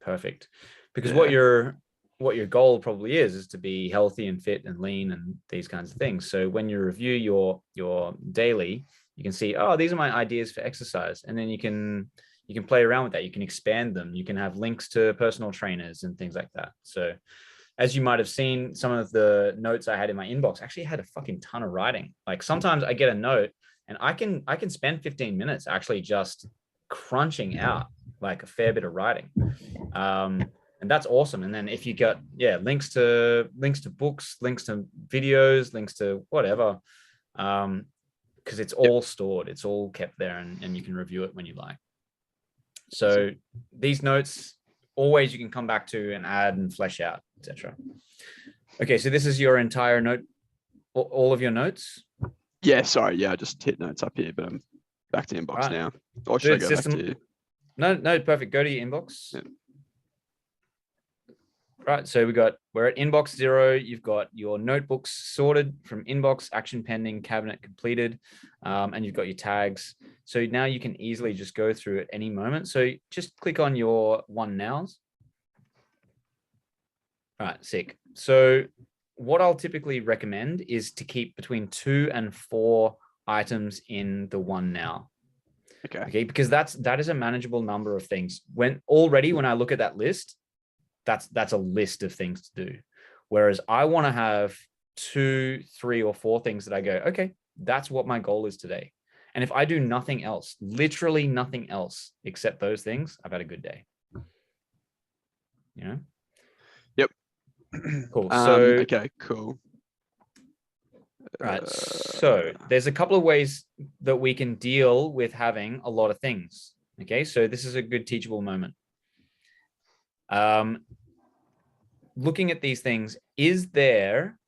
perfect, because what your goal probably is to be healthy and fit and lean and these kinds of things. So when you review your daily, you can see, oh, these are my ideas for exercise, and then you can play around with that. You can expand them. You can have links to personal trainers and things like that. So as you might have seen, some of the notes I had in my inbox actually had a fucking ton of writing. Like sometimes I get a note and I can spend 15 minutes actually just crunching out like a fair bit of writing. And that's awesome. And then if you got links to books, links to videos, links to whatever, because it's all stored, it's all kept there, and you can review it when you like. So these notes, always you can come back to and add and flesh out, etc. Okay, so this is your entire note, all of your notes. Yeah, sorry. Yeah, I just hit notes up here, but I'm back to inbox Right. now. Or should I go System- back to you? No, perfect. Go to your inbox. Yeah. Right, so we're at inbox 0. You've got your notebooks sorted from inbox, action pending, cabinet completed, and you've got your tags. So now you can easily just go through at any moment. So just click on your one nows. All right, sick. So what I'll typically recommend is to keep between 2 and 4 items in the one now. Okay, because that is a manageable number of things. When I look at that list, that's a list of things to do. Whereas I want to have 2, 3, or 4 things that I go, okay, that's what my goal is today. And if I do nothing else, literally nothing else except those things, I've had a good day. You know? Yep. Cool. So okay, cool. Right. So there's a couple of ways that we can deal with having a lot of things. Okay. So this is a good teachable moment. Looking at these things, is there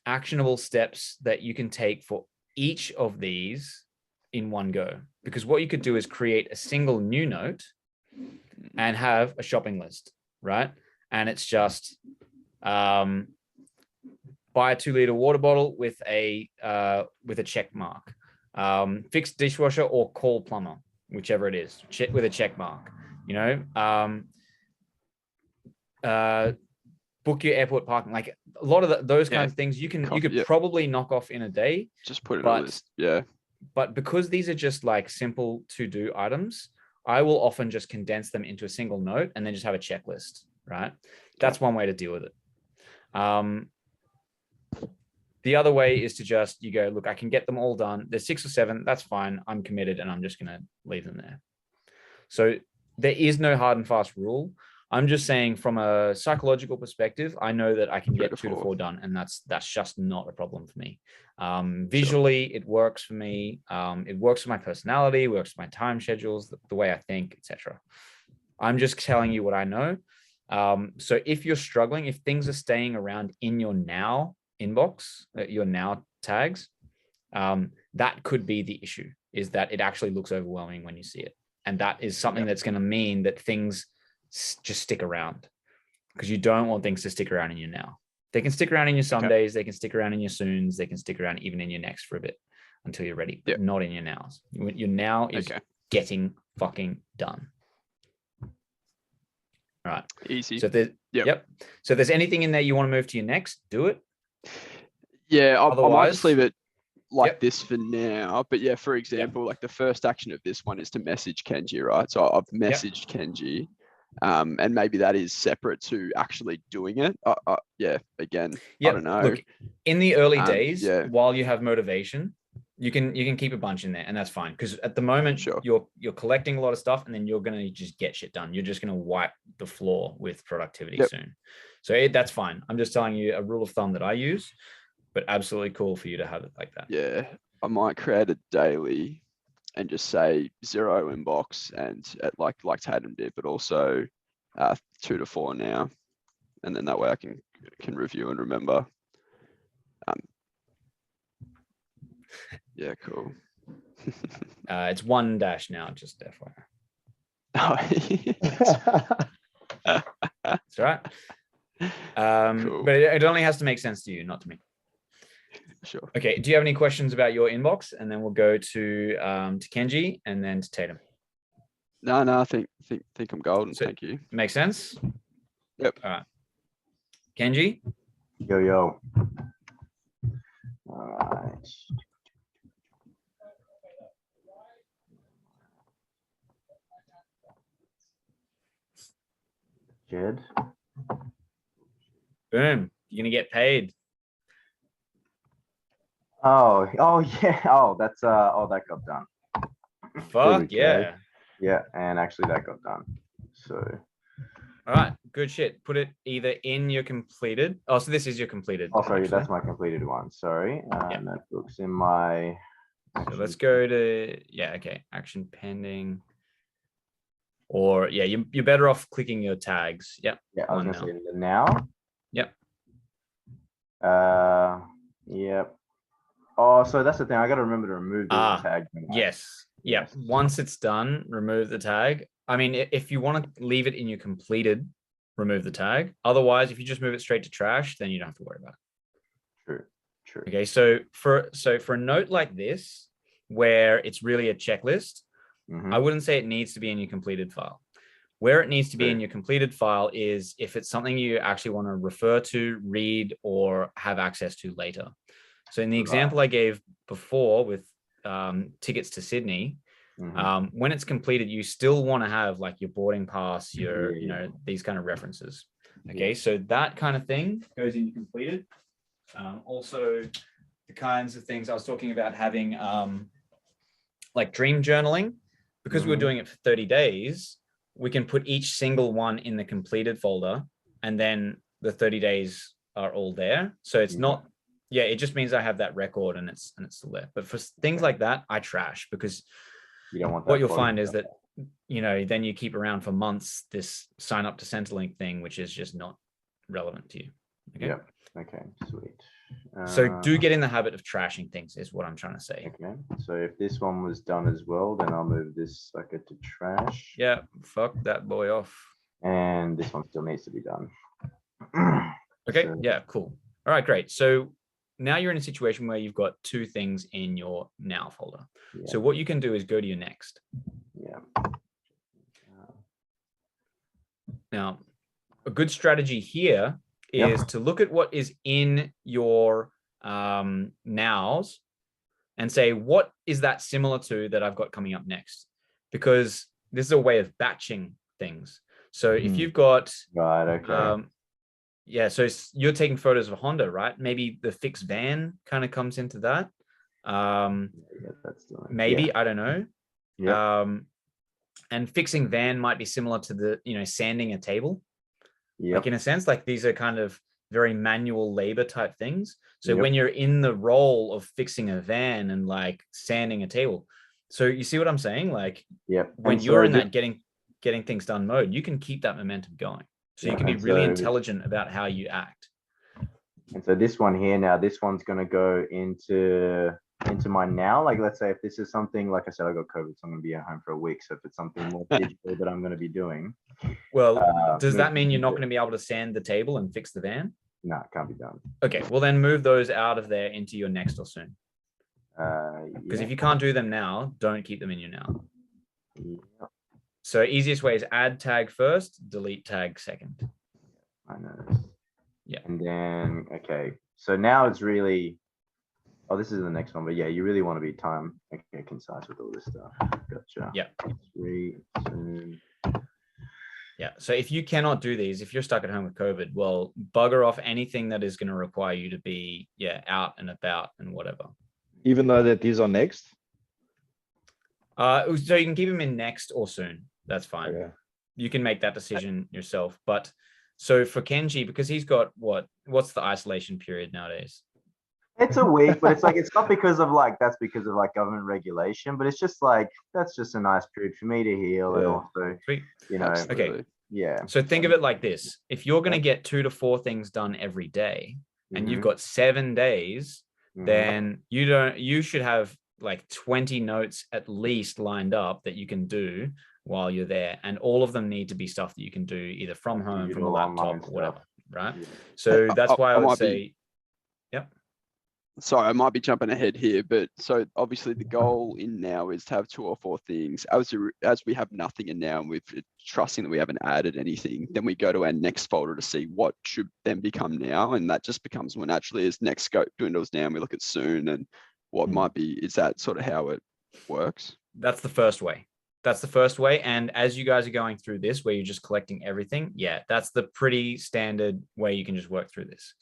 actionable steps that you can take for each of these in one go? Because what you could do is create a single new note and have a shopping list, right? And it's just buy a 2-liter water bottle with a check mark, fix dishwasher or call plumber, whichever it is, with a check mark, you know, book your airport parking, like a lot of those kinds of things you could probably knock off in a day. Just put it on a list. Yeah. But because these are just like simple to-do items, I will often just condense them into a single note and then just have a checklist, right? That's one way to deal with it. The other way is to just, you go, look, I can get them all done. There's 6 or 7, that's fine. I'm committed and I'm just going to leave them there. So there is no hard and fast rule. I'm just saying from a psychological perspective, I know that I can get 2 to 4 done, and that's just not a problem for me. Visually, it works for me. It works for my personality, works for my time schedules, the way I think, etc. I'm just telling you what I know. So if you're struggling, if things are staying around in your now inbox, your now tags, that could be the issue, is that it actually looks overwhelming when you see it. And that is something that's going to mean that things just stick around, because you don't want things to stick around in your now. They can stick around in your Sundays, they can stick around in your soons, they can stick around even in your next for a bit until you're ready, but not in your nows. Your now is getting fucking done. All right. Easy. So there's, So if there's anything in there you want to move to your next, do it. Yeah, I might just leave it like Yep. this for now. But yeah, for example, like the first action of this one is to message Kenji, right? So I've messaged Kenji, and maybe that is separate to actually doing it. Yeah, again, I don't know. Look, in the early days, yeah. while you have motivation, you can keep a bunch in there, and that's fine. Because at the moment, Sure. you're collecting a lot of stuff, and then you're gonna just get shit done. You're just gonna wipe the floor with productivity soon. So that's fine. I'm just telling you a rule of thumb that I use, but absolutely cool for you to have it like that. Yeah, I might create a daily and just say 0 inbox and at like Tatum did, but also 2 to 4 now, and then that way I can review and remember. Yeah, cool. It's 1 dash now, just FYI. That's right. Cool. But it only has to make sense to you, not to me. Sure. Okay. Do you have any questions about your inbox? And then we'll go to Kenji and then to Tatum. No, I think I'm golden. So- Thank you. Make sense? Yep. All right. Kenji? Yo. All right. Jed. Boom. You're gonna get paid. Oh yeah. Oh, that's that got done. Fuck we go. yeah. Yeah, and actually that got done. So All right, good shit. Put it either in your completed. Oh, so this is your completed. Oh, sorry, actually. that's my completed one. Sorry. Yeah. Notebooks in my. So let's go to, yeah, okay, action pending. Or yeah, you're better off clicking your tags. Yep. Yeah, I was on gonna now. say the now. Yep. Yep. Oh, so that's the thing. I got to remember to remove the tag. Yes. Yeah. Yes. Once it's done, remove the tag. I mean, if you want to leave it in your completed, remove the tag. Otherwise, if you just move it straight to trash, then you don't have to worry about it. True. True. Okay. So for a note like this, where it's really a checklist, Mhm. I wouldn't say it needs to be in your completed file. Where it needs to be in True. your completed file is if it's something you actually want to refer to, read, or have access to later. So in the example I gave before with tickets to Sydney, Mhm. when it's completed, you still want to have like your boarding pass, your, Yeah, you know, these kind of references. Yeah. Okay, so that kind of thing goes in your completed. Also, the kinds of things I was talking about having like dream journaling, because we were Mhm. doing it for 30 days, we can put each single one in the completed folder, and then the 30 days are all there. So it's Yeah. not, yeah, it just means I have that record and it's still there. But for things like that, I trash, because You don't want that. what you'll floating find is stuff. that, you know, then you keep around for months this sign up to Centrelink thing, which is just not relevant to you. Okay. Yeah. Okay. Sweet. So do get in the habit of trashing things is what I'm trying to say. Okay. So if this one was done as well, then I'll move this sucker to trash. Yeah, fuck that boy off. And this one still needs to be done. Okay, So, yeah, cool. All right, great. So now you're in a situation where you've got two things in your now folder. yeah. So what you can do is go to your next. Yeah. Now, a good strategy here is to look at what is in your nows and say, what is that similar to that I've got coming up next? Because this is a way of batching things. So if you've got, Right. Okay. yeah, so you're taking photos of a Honda, right? Maybe the fixed van kind of comes into that. Yeah, that's the Maybe, I don't know. Yeah. And fixing van might be similar to the, you know, sanding a table. Yeah. Like in a sense, like these are kind of very manual labor type things. So Yep. when you're in the role of fixing a van and like sanding a table, so you see what I'm saying? Like Yeah. when you're in that getting things done mode, you can keep that momentum going. So you can be really intelligent about how you act. And so this one here now, this one's going to go into my now. Like, let's say if this is something, like I said, I got COVID, so I'm going to be at home for a week. So if it's something more digital that I'm going to be doing. Well, does that mean you're not going to be able to sand the table and fix the van? No, it can't be done. Okay, well then move those out of there into your next or soon. Because if you can't do them now, don't keep them in your now. Yeah, So easiest way is add tag first, delete tag second. I know. Yeah. And then, okay. So now it's really, oh, this is the next one, but yeah, you really want to be concise with all this stuff. Gotcha. Yeah. 3, 2. Yeah. So if you cannot do these, if you're stuck at home with COVID, well, bugger off anything that is going to require you to be, out and about and whatever. Even though that these are next. So you can keep them in next or soon. That's fine. Okay. You can make that decision yourself. But so for Kenji, because he's got what's the isolation period nowadays? It's a week, but it's like, it's not because of like, that's because of like government regulation, but it's just like, that's just a nice period for me to heal. And Yeah. also, Sweet. you know, Absolutely. Okay. yeah. So think of it like this. If you're going to get 2 to 4 things done every day and you've Mhm, got 7 days, mhm. then you should have like 20 notes at least lined up that you can do while you're there. And all of them need to be stuff that you can do either from home, from a Digital online laptop, or whatever. Right. Yeah. So that's why I would might be- say, Sorry, I might be jumping ahead here, but so obviously the goal in now is to have 2 or 4 things. As we have nothing in now and we're trusting that we haven't added anything, then we go to our next folder to see what should then become now. And that just becomes more naturally as next scope dwindles down, we look at soon and what might be, is that sort of how it works? that's the first way. That's the first way. And as you guys are going through this, where you're just collecting everything, that's the pretty standard way you can just work through this.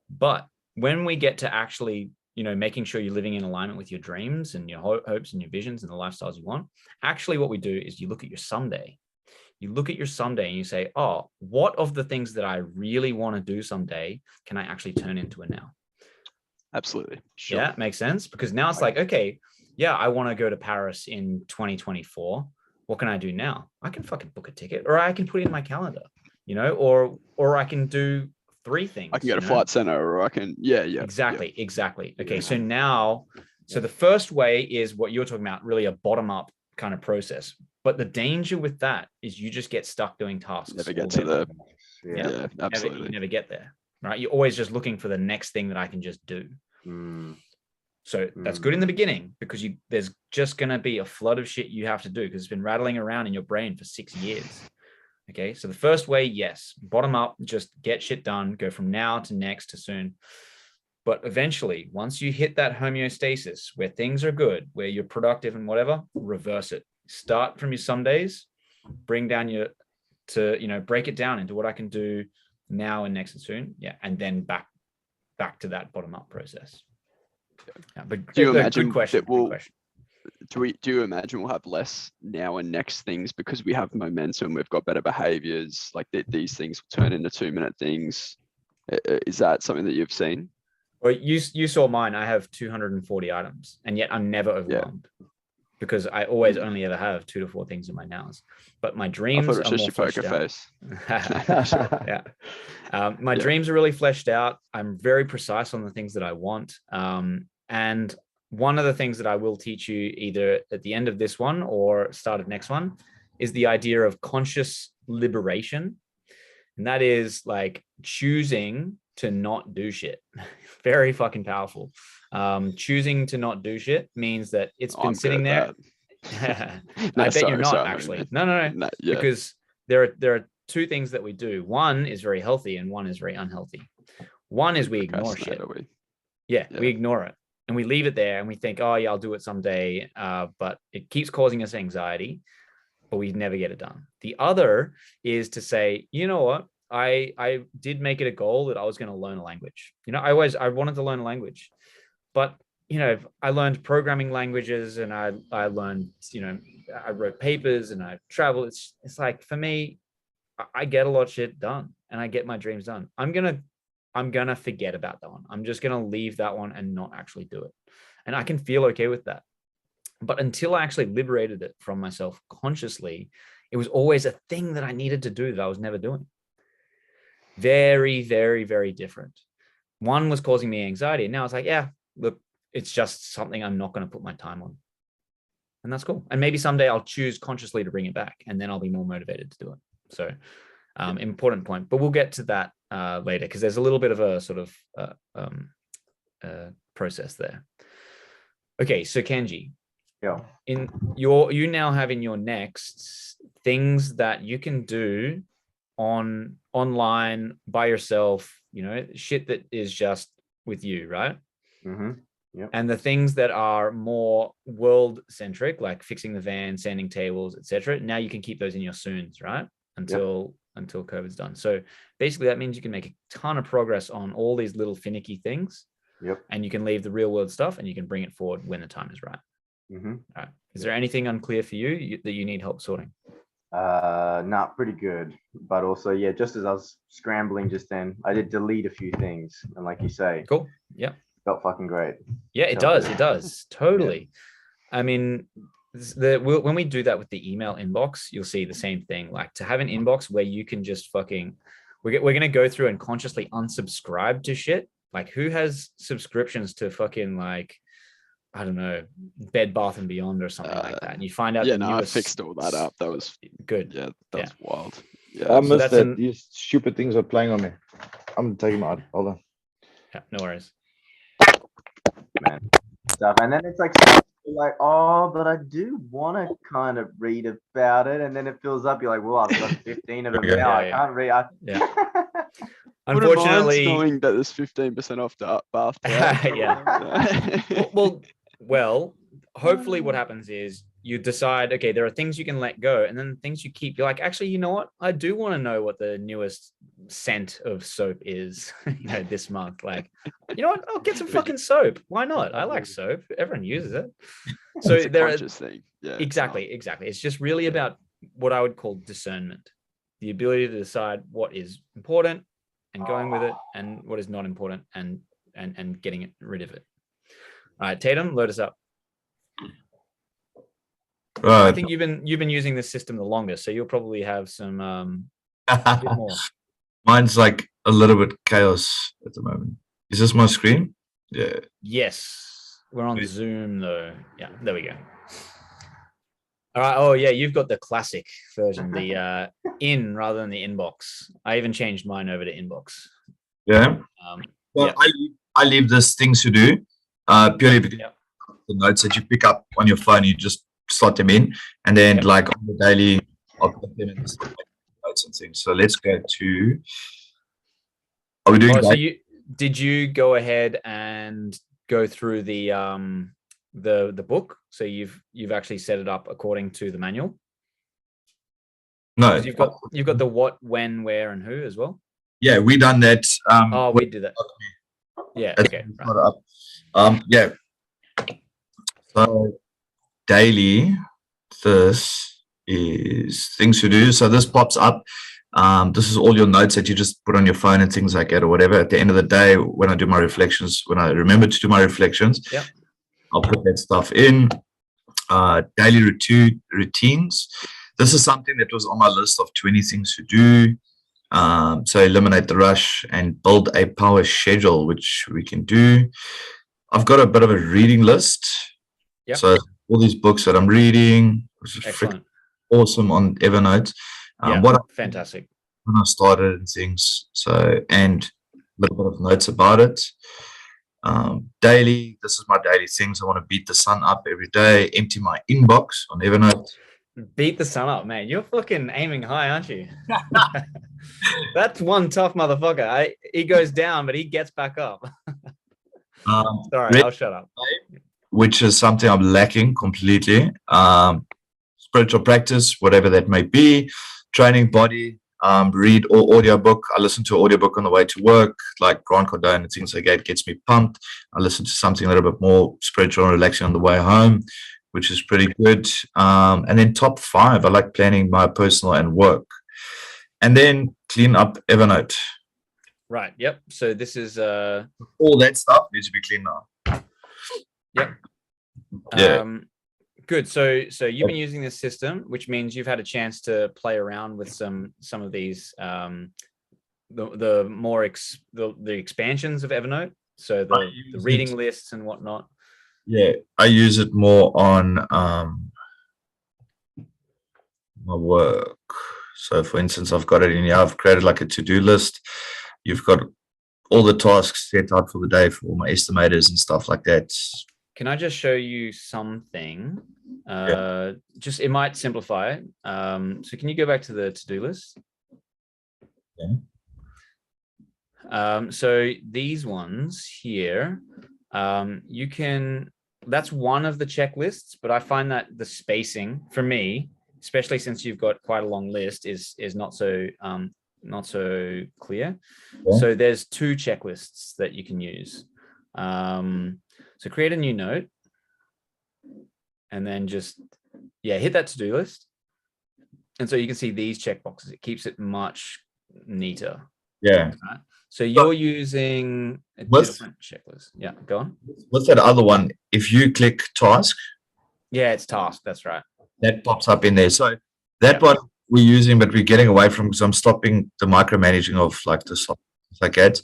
But when we get to actually, making sure you're living in alignment with your dreams and your hopes and your visions and the lifestyles you want, actually what we do is you look at your Sunday. You look at your someday and you say, oh, what of the things that I really want to do someday can I actually turn into a now? Absolutely. Sure. Yeah, makes sense. Because now it's like, okay, yeah, I want to go to Paris in 2024. What can I do now? I can fucking book a ticket, or I can put it in my calendar, or I can do 3 things. I can go to Flight Center, or I can, yeah. Exactly. Okay. So now, the first way is what you're talking about, really a bottom up kind of process. But the danger with that is you just get stuck doing tasks. Never get to the, yeah, absolutely. You never get there, right? You're always just looking for the next thing that I can just do. So that's good in the beginning, because there's just going to be a flood of shit you have to do because it's been rattling around in your brain for 6 years. Okay. So the first way, yes, bottom up, just get shit done, go from now to next to soon. But eventually, once you hit that homeostasis where things are good, where you're productive and whatever, reverse it. Start from your some days, break it down into what I can do now and next and soon. Yeah. And then back to that bottom up process. Yeah, but do you imagine good question. Do you imagine we'll have less now and next things because we have momentum, we've got better behaviors, like these things will turn into 2-minute things? Is that something that you've seen? Well, you saw mine. I have 240 items, and yet I'm never overwhelmed because I always only ever have 2 to 4 things in my nows. But my dreams are more fleshed out. Yeah. My dreams are really fleshed out. I'm very precise on the things that I want. And one of the things that I will teach you either at the end of this one or start of next one is the idea of conscious liberation. And that is like choosing to not do shit. Very fucking powerful. Choosing to not do shit means that it's been sitting there. I bet you're not actually. No. Because there are 2 things that we do. One is very healthy and one is very unhealthy. One is we ignore shit. We ignore it and we leave it there and we think, oh yeah, I'll do it someday. But it keeps causing us anxiety, but we never get it done. The other is to say, you know what? I did make it a goal that I was going to learn a language. I wanted to learn a language, but I learned programming languages and I learned, I wrote papers and I traveled. It's like, for me, I get a lot of shit done and I get my dreams done. I'm going to forget about that one. I'm just going to leave that one and not actually do it. And I can feel okay with that. But until I actually liberated it from myself consciously, it was always a thing that I needed to do that I was never doing. Very, very, very different. One was causing me anxiety. And now it's like, yeah, look, it's just something I'm not going to put my time on. And that's cool. And maybe someday I'll choose consciously to bring it back and then I'll be more motivated to do it. So important point, but we'll get to that later because there's a little bit of a sort of process there. Okay. So Kenji, you now have in your next things that you can do online by yourself, shit that is just with you, right? Yep. And the things that are more world centric, like fixing the van, sanding tables, etc. Now you can keep those in your soons, right? Until COVID's done. So basically that means you can make a ton of progress on all these little finicky things. Yep. And you can leave the real world stuff and you can bring it forward when the time is right. All right. Is there anything unclear for you that you need help sorting? Not pretty good, but also just as I was scrambling just then, I did delete a few things, and like you say, cool, yeah, felt fucking great. Yeah, it does totally. I mean, when we do that with the email inbox, you'll see the same thing. Like to have an inbox where you can just fucking, we're gonna go through and consciously unsubscribe to shit. Like who has subscriptions to fucking like, I don't know, Bed Bath and Beyond or something like that. And you find out I fixed all that up. That was good. Yeah, that was wild. Yeah, I missed that. These stupid things are playing on me. I'm taking them out. Hold on. Yeah, no worries. Man. Stuff. And then it's like, oh, but I do want to kind of read about it. And then it fills up. You're like, well, I've got 15 of them now. I can't read. Unfortunately, knowing that there's 15% off the bath. Well, hopefully what happens is you decide, okay, there are things you can let go and then things you keep. You're like, actually, you know what? I do want to know what the newest scent of soap is, this month. Like, you know what? I'll get some fucking soap. Why not? I like soap. Everyone uses it. So there are thing. Yeah, exactly. It's just really about what I would call discernment, the ability to decide what is important and going with it, and what is not important and getting rid of it. All right, Tatum, load us up. I Right. think you've been using this system the longest, so you'll probably have some a bit more. Mine's like a little bit chaos at the moment. Is this my screen? Yeah. Yes, we're on Sweet. Zoom though. Yeah, there we go. All right. Oh yeah, you've got the classic version, the in rather than the inbox. I even changed mine over to inbox. Yeah. Well, yeah. I leave this things to do purely because Yeah. the notes that you pick up on your phone, you just slot them in, and then Yep. like on the daily, I'll put them in the notes and things. So let's go to. Are we doing? Oh, so did you go ahead and go through the book? So you've actually set it up according to the manual? No. 'Cause you've got the what, when, where, and who as well. Yeah, we done that. Oh, we did that. Yeah. It's Okay. not Right. up. Yeah. So daily, this is things to do. So this pops up. This is all your notes that you just put on your phone and things like that or whatever. At the end of the day, when I do my reflections, when I remember to do my reflections, Yep. I'll put that stuff in. Daily routines. This is something that was on my list of 20 things to do. So eliminate the rush and build a power schedule, which we can do. I've got a bit of a reading list. Yep. So all these books that I'm reading, which is freaking Excellent. awesome on Evernote. Yeah. What Fantastic. when I started and things. So, and a little bit of notes about it. Daily, this is my daily things. I want to beat the sun up every day, empty my inbox on Evernote. Beat the sun up, man. You're fucking aiming high, aren't you? That's one tough motherfucker. He goes down, but he gets back up. Sorry, I'll shut up. Which is something I'm lacking completely. Spiritual practice, whatever that may be, training body, read or audiobook. I listen to an audiobook on the way to work, like Grant Cardone and things like that, gets me pumped. I listen to something a little bit more spiritual and relaxing on the way home, which is pretty good. And then top 5, I like planning my personal and work. And then clean up Evernote. Right. Yep. So this is all that stuff needs to be cleaned up. Yep. Yeah. Good. So you've been using this system, which means you've had a chance to play around with some of these the more the expansions of Evernote. So the reading lists and whatnot. Yeah, I use it more on my work. So for instance, I've got it in here. I've created like a to-do list. You've got all the tasks set out for the day for all my estimators and stuff like that. Can I just show you something? Just it might simplify it. So can you go back to the to-do list? Yeah. So these ones here, you can, that's one of the checklists, but I find that the spacing for me, especially since you've got quite a long list, is not so clear. Yeah. So there's 2 checklists that you can use. So create a new note and then just, hit that to-do list. And so you can see these checkboxes. It keeps it much neater. Yeah. Right? So you're using a different checklist. Yeah, go on. What's that other one? If you click task. Yeah, it's task. That's right. That pops up in there. So that one we're using, but we're getting away from, because I'm stopping the micromanaging of like the stuff like that.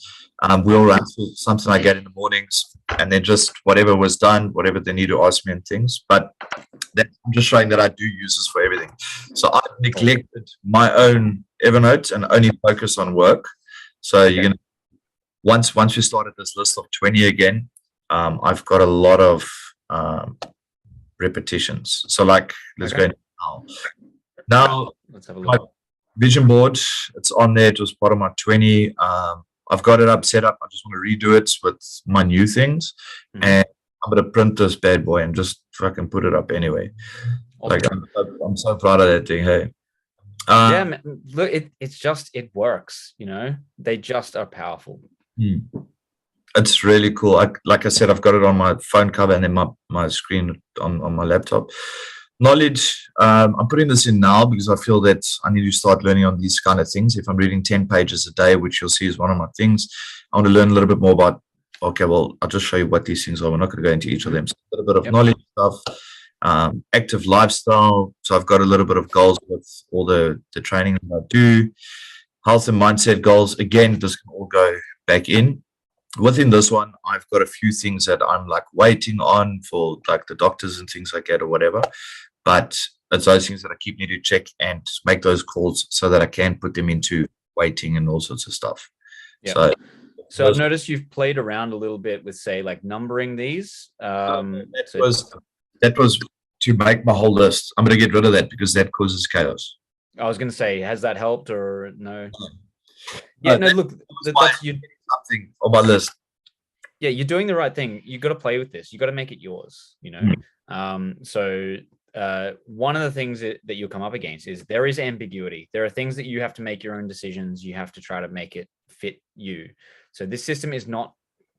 We'll run through something like that in the mornings, and then just whatever was done, whatever they need to ask me and things. But I'm just showing that I do use this for everything. So I've neglected my own Evernote and only focus on work. So you're gonna once we started this list of 20 again, I've got a lot of repetitions. So like let's go now. Let's have a My look. vision board, it's on there. It was part of my 20. I've got it set up. I just want to redo it with my new things. Mhm. And I'm going to print this bad boy and just fucking put it up anyway. Awesome. Like I'm so proud of that thing. Hey. Yeah, man, look, it works, you know, they just are powerful. It's really cool. Like I said, I've got it on my phone cover and then my screen on my laptop. knowledge. I'm putting this in now because I feel that I need to start learning on these kind of things. If I'm reading 10 pages a day, which you'll see is one of my things, I want to learn a little bit more about. Okay, well, I'll just show you what these things are. We're not going to go into each of them. So a little bit of knowledge stuff, active lifestyle. So I've got a little bit of goals with all the training that I do. Health and mindset goals. Again, this can all go back in. Within this one, I've got a few things that I'm like waiting on for like the doctors and things like that or whatever. But it's those things that I keep needing to check and make those calls so that I can put them into waiting and all sorts of stuff. Yeah. So I've noticed you've played around a little bit with, say, like numbering these. That was to make my whole list. I'm going to get rid of that because that causes chaos. I was going to say, has that helped or no? Yeah, no, look, that's you. Something on my list. Yeah, you're doing the right thing. You got to play with this. You got to make it yours, you know? So one of the things that you'll come up against is there is ambiguity. There are things that you have to make your own decisions. You have to try to make it fit you. So this system is not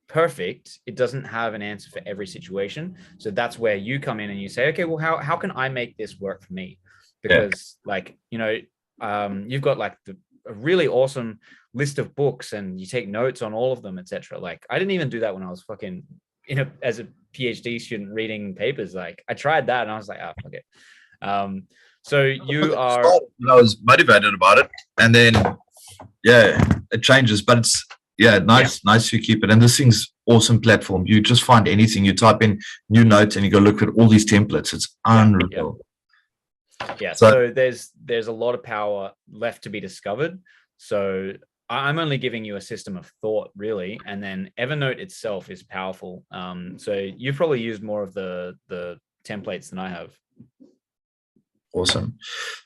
perfect. It doesn't have an answer for every situation. So that's where you come in and you say, okay, well, how can I make this work for me? Because like, you know, you've got like a really awesome list of books and you take notes on all of them, etc. Like I didn't even do that when I was fucking, you know, as a PhD student reading papers. Like I tried that and I was like, oh, okay. So you are. I was motivated about it, and then it changes, but it's nice to keep it. And this thing's awesome platform. You just find anything, you type in new notes, and you go look at all these templates. It's unreal. Yeah. So there's a lot of power left to be discovered. So I'm only giving you a system of thought, really, and then Evernote itself is powerful. So you've probably used more of the templates than I have. Awesome.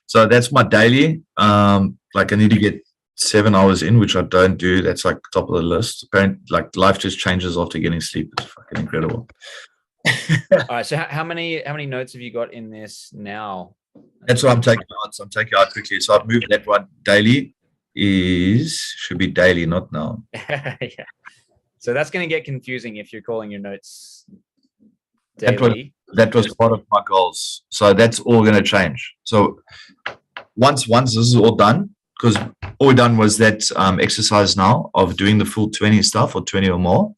So that's my daily. Like I need to get 7 hours in, which I don't do. That's like top of the list. Apparently, like life just changes after getting sleep. It's fucking incredible. All right. So how many notes have you got in this now? That's what I'm taking out. So I'm taking out quickly. So I've moved that one. Daily should be daily, not now. Yeah. So that's going to get confusing if you're calling your notes daily. That was part of my goals. So that's all going to change. So once this is all done, because all we done was that exercise now of doing the full 20 stuff or 20 or more.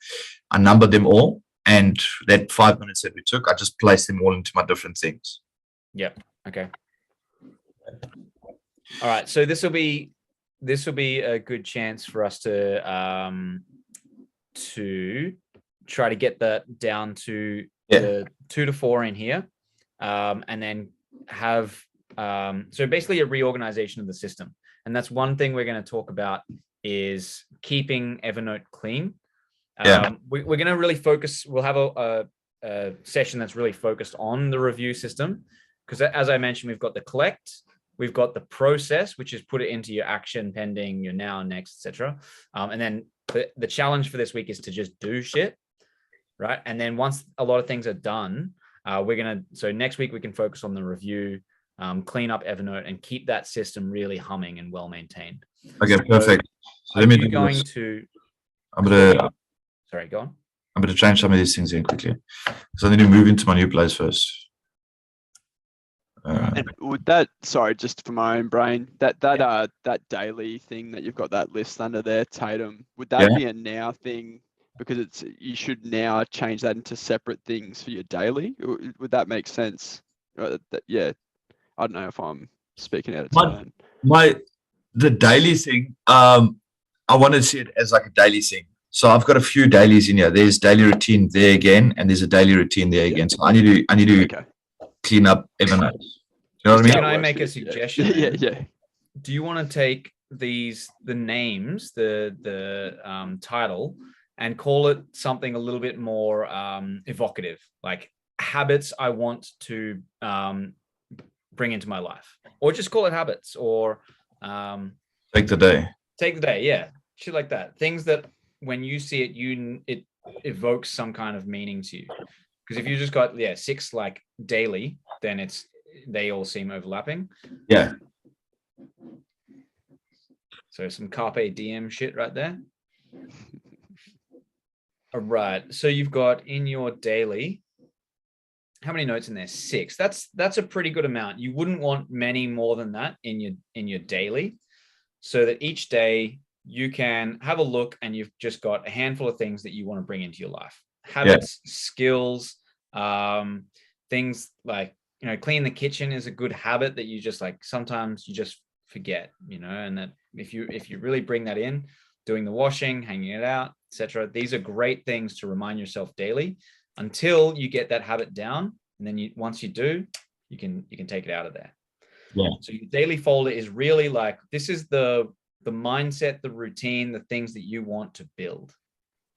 I numbered them all, and that 5 minutes that we took, I just placed them all into my different things. Yeah. Okay. All right. So this will be a good chance for us to try to get that down to the 2 to 4 in here, and then have so basically a reorganization of the system. And that's one thing we're going to talk about is keeping Evernote clean. We're going to really focus. We'll have a session that's really focused on the review system, because as I mentioned, we've got the collect, we've got the process, which is put it into your action, pending, your now, next, etc. And then the challenge for this week is to just do shit, right? And then once a lot of things are done, so next week we can focus on the review, clean up Evernote, and keep that system really humming and well maintained. Okay, perfect. So let me do this. Sorry, go on. I'm going to change some of these things in quickly. So I need to move into my new place first. And would that, sorry, just for my own brain, that daily thing that you've got that list under there, Tatum, would that be a now thing? Because you should now change that into separate things for your daily. Would that make sense? Yeah, I don't know if I'm speaking out of turn. The daily thing, I want to see it as like a daily thing. So I've got a few dailies in here. There's daily routine there again, and there's a daily routine there again. So I need to clean up Evernote. You know what I mean? Can I make a suggestion? Yeah. Do you want to take the names, the title, and call it something a little bit more evocative, like habits I want to bring into my life, or just call it habits, or take the day. Yeah, shit like that. Things that when you see it, it evokes some kind of meaning to you. Because if you just got 6 like daily, then they all seem overlapping. Yeah. So some carpe diem shit right there. All right. So you've got in your daily, how many notes in there? 6. That's a pretty good amount. You wouldn't want many more than that in your daily, so that each day you can have a look and you've just got a handful of things that you want to bring into your life. Habits, skills, things like, clean the kitchen is a good habit that you just like, sometimes you just forget, and that if you really bring that in, doing the washing, hanging it out, etc. These are great things to remind yourself daily until you get that habit down. And then once you do, you can take it out of there. Yeah. So your daily folder is really like, this is the mindset, the routine, the things that you want to build.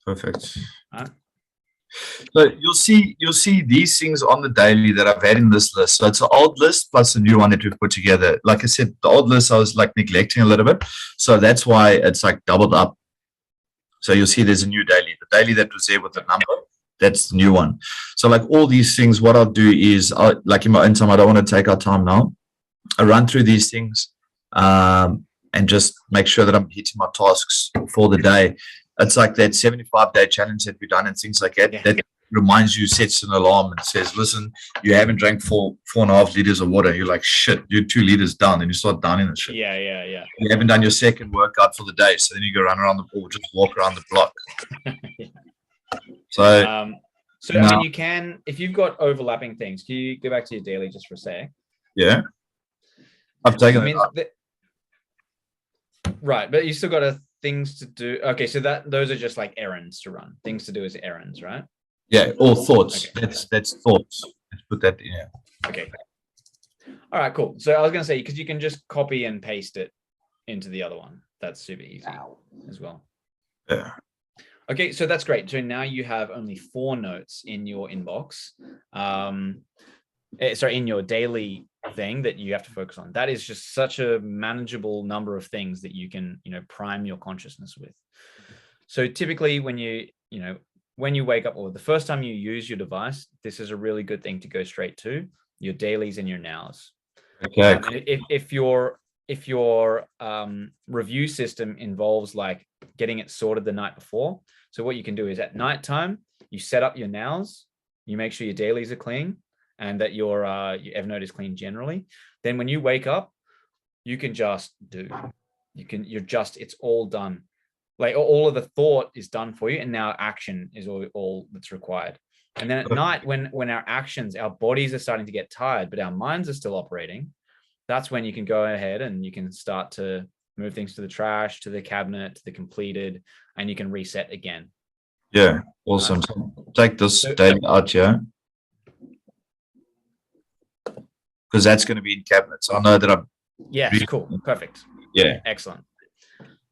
Perfect. Right? So you'll see these things on the daily that I've had in this list. So it's an old list plus a new one that we've put together. Like I said, the old list I was like neglecting a little bit. So that's why it's like doubled up. So you'll see there's a new daily. The daily that was there with the number, that's the new one. So like all these things, what I'll do is, like in my own time, I don't want to take our time now. I run through these things and just make sure that I'm hitting my tasks for the day. It's like that 75-day challenge that we've done and things like that. Yeah. That reminds you, sets an alarm and says, listen, you haven't drank 4.5 liters of water. You're like, shit, you're 2 liters down, and you start downing the shit. Yeah. You haven't done your second workout for the day, so then you go run around the pool, just walk around the block. So I mean, you can, if you've got overlapping things, can you go back to your daily just for a sec? yeah, I've taken it up. Right, but you still got things to do. Okay, so those are just like errands to run. Things to do is errands, right? Yeah, or thoughts. Okay. That's thoughts. Let's put that in. Yeah. Okay. All right, cool. So I was gonna say, because you can just copy and paste it into the other one. That's super easy as well. Yeah. Okay, so that's great. So now you have only 4 notes in your inbox. Sorry, in your daily thing that you have to focus on. That is just such a manageable number of things that you can, prime your consciousness with. So typically when you wake up, or the first time you use your device, this is a really good thing to go straight to your dailies and your nows. Okay. If your review system involves like getting it sorted the night before, so what you can do is at nighttime, you set up your nows, you make sure your dailies are clean, and that your Evernote is clean generally. Then when you wake up, you can just do. It's all done. Like all of the thought is done for you, and now action is all that's required. And then at night, when our bodies are starting to get tired, but our minds are still operating, that's when you can go ahead and you can start to move things to the trash, to the cabinet, to the completed, and you can reset again. Yeah, awesome. So take this daily out here, because that's going to be in cabinets. I know that I'm. Yes, cool, perfect. Yeah, excellent.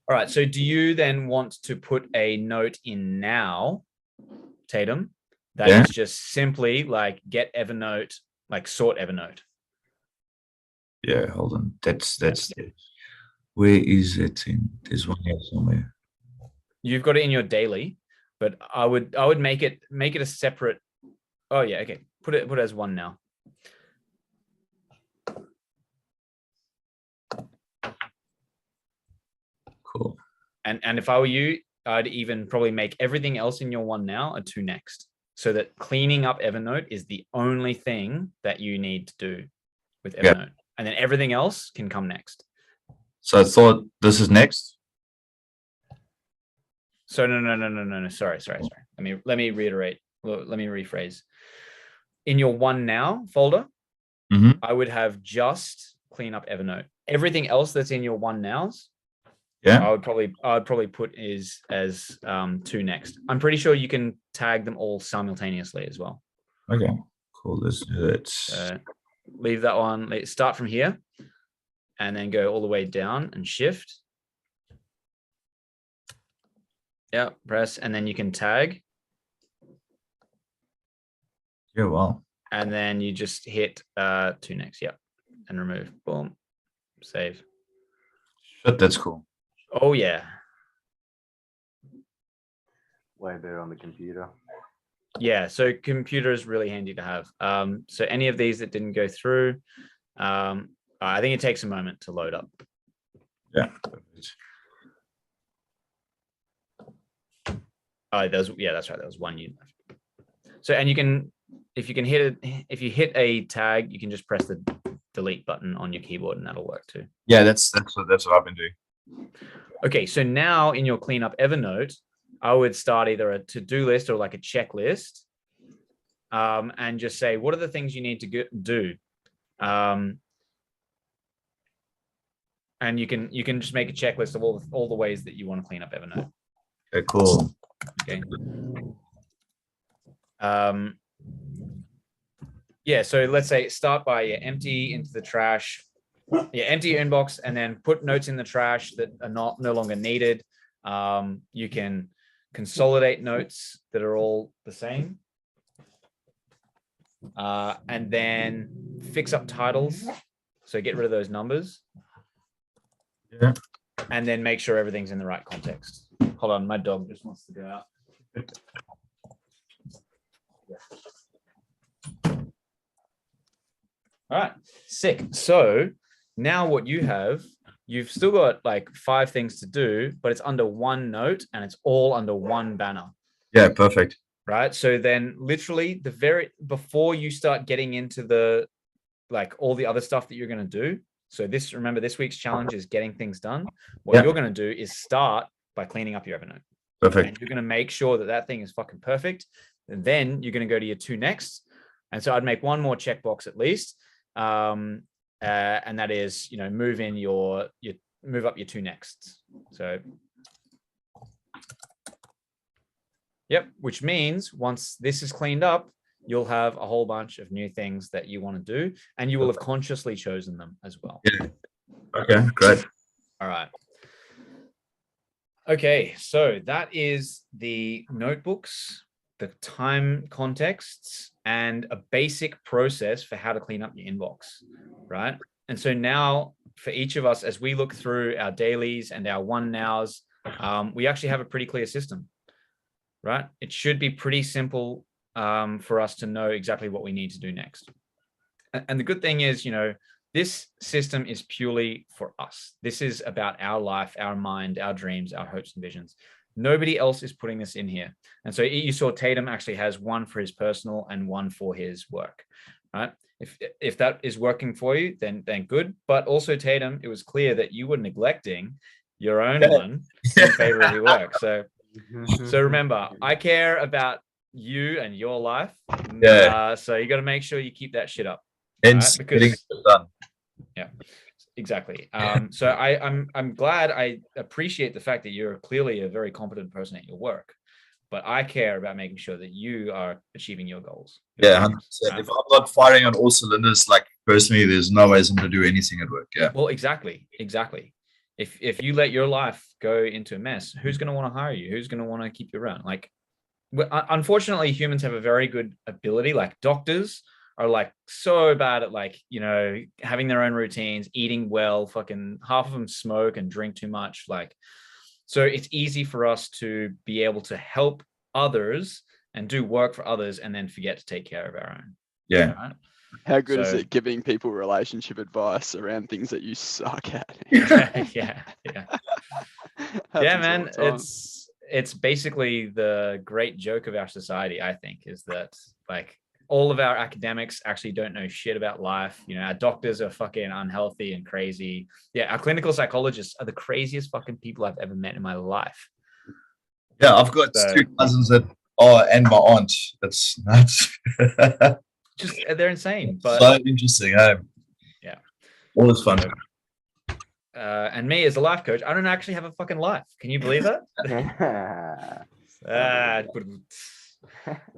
All right. So do you then want to put a note in now, Tatum? That is just simply like get Evernote, like sort Evernote. Yeah, hold on. That's where is it in? There's one here somewhere. You've got it in your daily, but I would make it a separate. Oh yeah, okay. Put it as one now. Cool. And if I were you, I'd even probably make everything else in your one now a 2 next, so that cleaning up Evernote is the only thing that you need to do with Evernote, and then everything else can come next. So I thought this is next. So no. Sorry. Let me reiterate. Let me rephrase. In your one now folder, I would have just clean up Evernote. Everything else that's in your one nows, I would probably put as 2 next. I'm pretty sure you can tag them all simultaneously as well. Okay, cool. Let's do it. Leave that one. Let's start from here, and then go all the way down and shift. Yeah, press, and then you can tag. Yeah, wow. And then you just hit 2 next. Yeah, and remove. Boom. Save. Shit, that's cool. Oh yeah. Way better on the computer. Yeah, so computer is really handy to have. So any of these that didn't go through, I think it takes a moment to load up. Yeah. Oh, that's right. There was one unit left. So, and you can if you can hit it, if you hit a tag, you can just press the delete button on your keyboard and that'll work too. Yeah, that's what I've been doing. Okay, so now in your cleanup Evernote, I would start either a to-do list or like a checklist, and just say, what are the things you need to do? And you can just make a checklist of all the ways that you want to clean up Evernote. Okay, cool. Okay. Yeah, so let's say start by empty into the trash. Yeah, empty your inbox and then put notes in the trash that are no longer needed. You can consolidate notes that are all the same. And then fix up titles. So get rid of those numbers. Yeah. And then make sure everything's in the right context. Hold on, my dog just wants to go out. All right, sick. So now what you have, you've still got like 5 things to do, but it's under one note and it's all under one banner. Yeah, perfect. Right. So then literally before you start getting into the, like all the other stuff that you're going to do. So remember this week's challenge is getting things done. What you're going to do is start by cleaning up your Evernote. Perfect. And you're going to make sure that thing is fucking perfect. And then you're going to go to your 2 next. And so I'd make one more checkbox at least. And that is, move up your 2 nexts. So, yep, which means once this is cleaned up, you'll have a whole bunch of new things that you want to do, and you will have consciously chosen them as well. Yeah. Okay, great. All right. Okay, so that is the notebooks, the time contexts, and a basic process for how to clean up your inbox, right? And so now for each of us, as we look through our dailies and our one nows, we actually have a pretty clear system, right? It should be pretty simple for us to know exactly what we need to do next. And the good thing is, this system is purely for us. This is about our life, our mind, our dreams, our hopes and visions. Nobody else is putting this in here. And so you saw Tatum actually has one for his personal and one for his work, right? If that is working for you, then good. But also Tatum, it was clear that you were neglecting your own one in favor of your work. So remember, I care about you and your life. Yeah. So you got to make sure you keep that shit up. And right? Because getting it done. Yeah, exactly. So I'm glad, I appreciate the fact that you're clearly a very competent person at your work, but I care about making sure that you are achieving your goals. Yeah, 100%. If I'm not firing on all cylinders, like personally, there's no ways I'm going to do anything at work. Yeah. Well, exactly. If you let your life go into a mess, who's going to want to hire you? Who's going to want to keep you around? Like, unfortunately, humans have a very good ability. Like doctors are like so bad at like, having their own routines, eating well, fucking half of them smoke and drink too much. Like, so it's easy for us to be able to help others and do work for others and then forget to take care of our own. Yeah. Right? How good is it giving people relationship advice around things that you suck at? Yeah, man. It's basically the great joke of our society, I think, is that like all of our academics actually don't know shit about life. Our doctors are fucking unhealthy and crazy. Yeah, our clinical psychologists are the craziest fucking people I've ever met in my life. Yeah, I've got 2 cousins that are, and my aunt. That's nuts. Just they're insane, but so interesting. Yeah, all is fun. And me as a life coach, I don't actually have a fucking life. Can you believe that?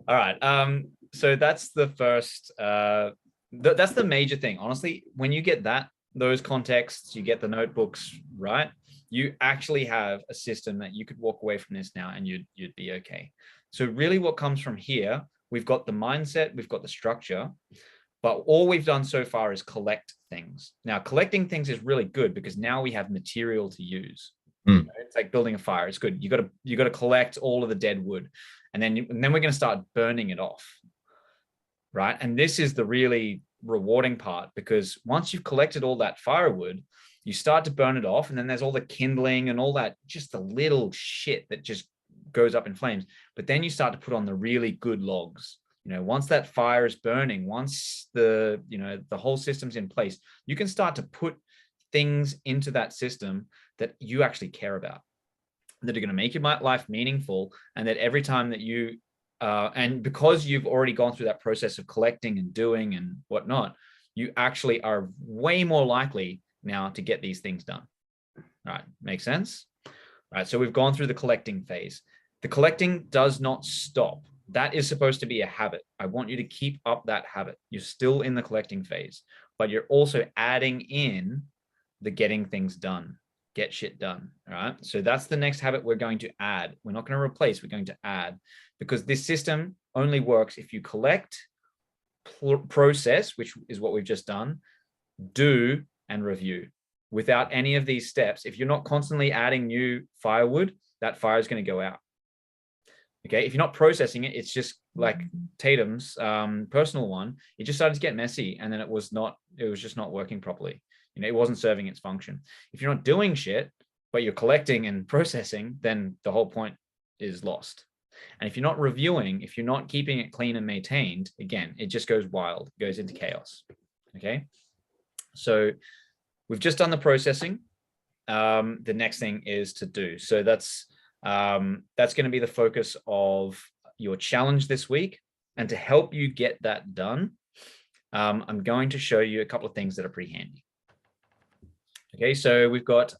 All right. So that's the first. That's the major thing. Honestly, when you get those contexts, you get the notebooks right. You actually have a system that you could walk away from this now, and you'd be okay. So really, what comes from here? We've got the mindset, we've got the structure, but all we've done so far is collect things. Now, collecting things is really good because now we have material to use. It's like building a fire. It's good. You got to collect all of the dead wood, and then we're going to start burning it off, right? And this is the really rewarding part, because once you've collected all that firewood, you start to burn it off, and then there's all the kindling and all that, just the little shit that just goes up in flames. But then you start to put on the really good logs, once that fire is burning, once the whole system's in place, you can start to put things into that system that you actually care about, that are going to make your life meaningful, and that every time that you and because you've already gone through that process of collecting and doing and whatnot, you actually are way more likely now to get these things done. All right, makes sense? All right, so we've gone through the collecting phase. The collecting does not stop. That is supposed to be a habit. I want you to keep up that habit. You're still in the collecting phase, but you're also adding in the getting things done, get shit done. All right, so that's the next habit we're going to add. We're not going to replace, we're going to add, because this system only works if you collect, process, which is what we've just done, do, and review. Without any of these steps, if you're not constantly adding new firewood, that fire is going to go out. Okay, if you're not processing it, it's just like Tatum's personal one. It just started to get messy, and then it was just not working properly. It wasn't serving its function. If you're not doing shit, but you're collecting and processing, then the whole point is lost. And if you're not reviewing, if you're not keeping it clean and maintained, again, it just goes wild, goes into chaos. Okay, so we've just done the processing. The next thing is to do. So that's going to be the focus of your challenge this week. And to help you get that done, I'm going to show you a couple of things that are pretty handy. Okay, so we've got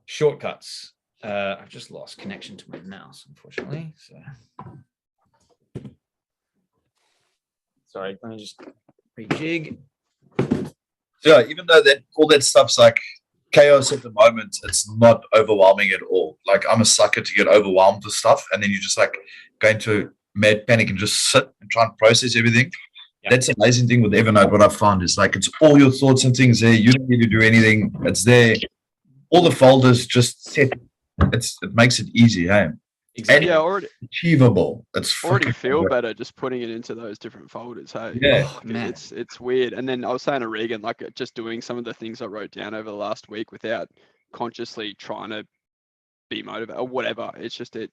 shortcuts. I've just lost connection to my mouse, unfortunately. So, sorry, let me just rejig. Yeah, even though that all that stuff's like chaos at the moment, it's not overwhelming at all. Like, I'm a sucker to get overwhelmed with stuff, and then you just like go into mad panic and just sit and try and process everything. Yeah. That's the amazing thing with Evernote. What I've found is like it's all your thoughts and things there. You don't need to do anything. It's there. All the folders just set. It makes it easy, hey? Exactly. Yeah, already achievable. It's already feel better just putting it into those different folders, hey? Yeah. Like, man. It's weird. And then I was saying to Regan, like just doing some of the things I wrote down over the last week without consciously trying to be motivated or whatever. It's just it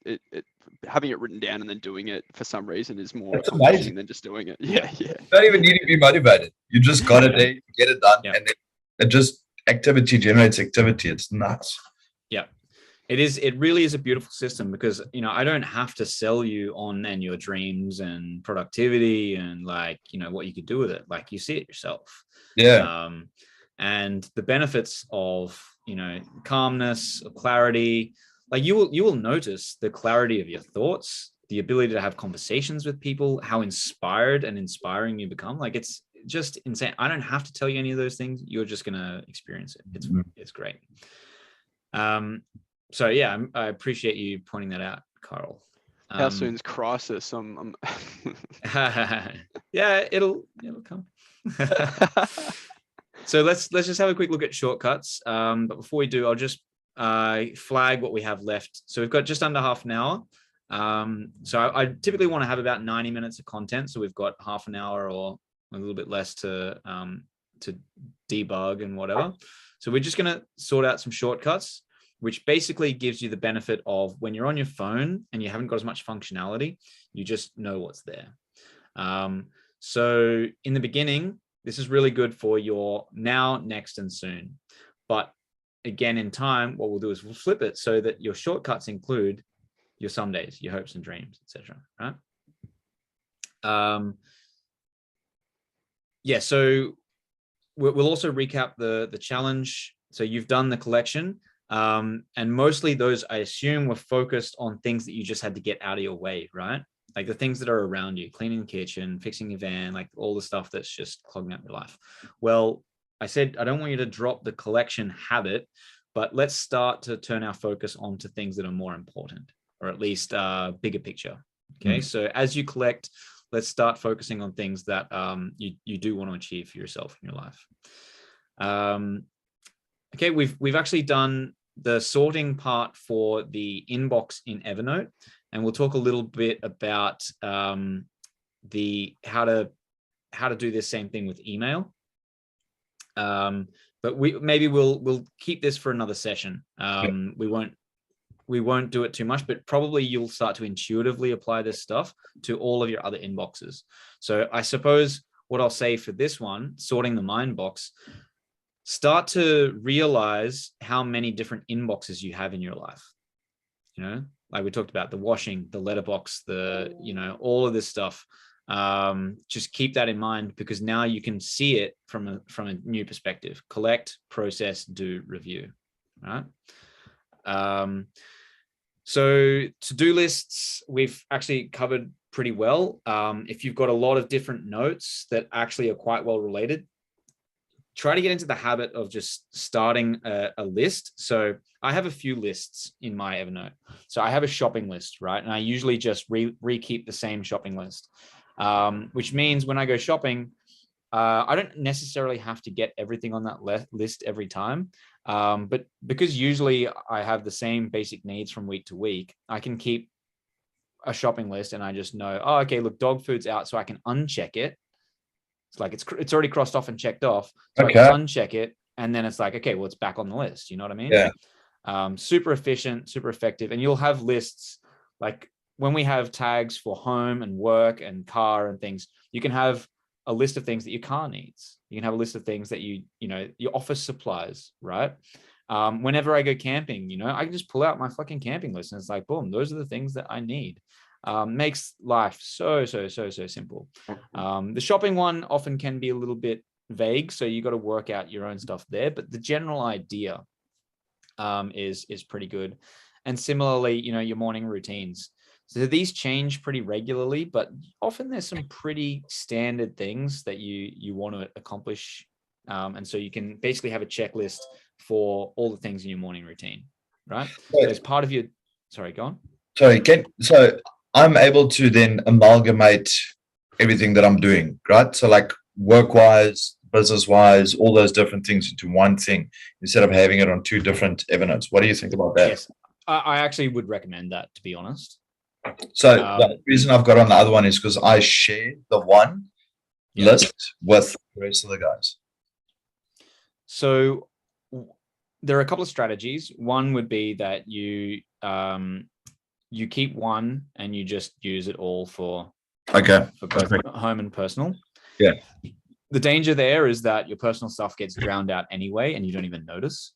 having it written down and then doing it for some reason is more amazing than just doing it. Yeah. You don't even need to be motivated. You just got it there, you get it done, and then it just activity generates activity. It's nuts. Yeah. It really is a beautiful system because, I don't have to sell you on and your dreams and productivity and like, what you could do with it. Like you see it yourself. Yeah. And the benefits of, calmness, clarity, like you will notice the clarity of your thoughts, the ability to have conversations with people, how inspired and inspiring you become. Like it's just insane. I don't have to tell you any of those things. You're just going to experience it. It's great. So yeah, I appreciate you pointing that out, Carl. How soon's crisis? I'm yeah, it'll come. So let's just have a quick look at shortcuts. But before we do, I'll just flag what we have left. So we've got just under half an hour. So I typically want to have about 90 minutes of content. So we've got half an hour or a little bit less to debug and whatever. So we're just going to sort out some shortcuts, which basically gives you the benefit of when you're on your phone and you haven't got as much functionality, you just know what's there. So in the beginning, this is really good for your now, next, and soon. But again, in time, what we'll do is we'll flip it so that your shortcuts include your some days, your hopes and dreams, etc. Right? Yeah, so we'll also recap the challenge. So you've done the collection. And mostly those, I assume, were focused on things that you just had to get out of your way, right? Like the things that are around you, cleaning the kitchen, fixing your van, like all the stuff that's just clogging up your life. Well, I said, I don't want you to drop the collection habit, but let's start to turn our focus onto things that are more important, or at least bigger picture. Okay. So as you collect, let's start focusing on things that you do want to achieve for yourself in your life. Okay. We've actually done the sorting part for the inbox in Evernote, and we'll talk a little bit about how to do this same thing with email. But we'll keep this for another session. We we won't do it too much, but probably you'll start to intuitively apply this stuff to all of your other inboxes. So I suppose what I'll say for this one, sorting the mind box, start to realize how many different inboxes you have in your life. You know, like we talked about the washing, the letterbox, the, you know, all of this stuff. Just keep that in mind, because now you can see it from a new perspective. Collect, process, do, review. Right. So to-do lists, we've actually covered pretty well. If you've got a lot of different notes that actually are quite well related, try to get into the habit of just starting a list. So I have a few lists in my Evernote. So I have a shopping list, right? And I usually just re-keep the same shopping list, which means when I go shopping, I don't necessarily have to get everything on that list every time. But because usually I have the same basic needs from week to week, I can keep a shopping list and I just know, oh, okay, look, dog food's out, so I can uncheck it. It's like it's already crossed off and checked off. So okay. I can uncheck it, and then it's like, okay, well, it's back on the list. You know what I mean? Yeah. Super efficient, super effective. And you'll have lists like when we have tags for home and work and car and things, you can have a list of things that your car needs. You can have a list of things that you know, your office supplies, right? Whenever I go camping, you know, I can just pull out my fucking camping list and it's like, boom, those are the things that I need. Makes life so simple. The shopping one often can be a little bit vague, so you got to work out your own stuff there, but the general idea is pretty good. And similarly, you know, your morning routines. So these change pretty regularly, but often there's some pretty standard things that you want to accomplish. And so you can basically have a checklist for all the things in your morning routine, right? So as part of your, sorry, go on. So I'm able to then amalgamate everything that I'm doing, right? So like work-wise, business-wise, all those different things into one thing instead of having it on two different Evernotes. What do you think about that? Yes, I actually would recommend that, to be honest. So the reason I've got on the other one is because I share the one list with the rest of the guys. So there are a couple of strategies. One would be that you keep one and you just use it all for both home and personal. Yeah. The danger there is that your personal stuff gets drowned out anyway, and you don't even notice.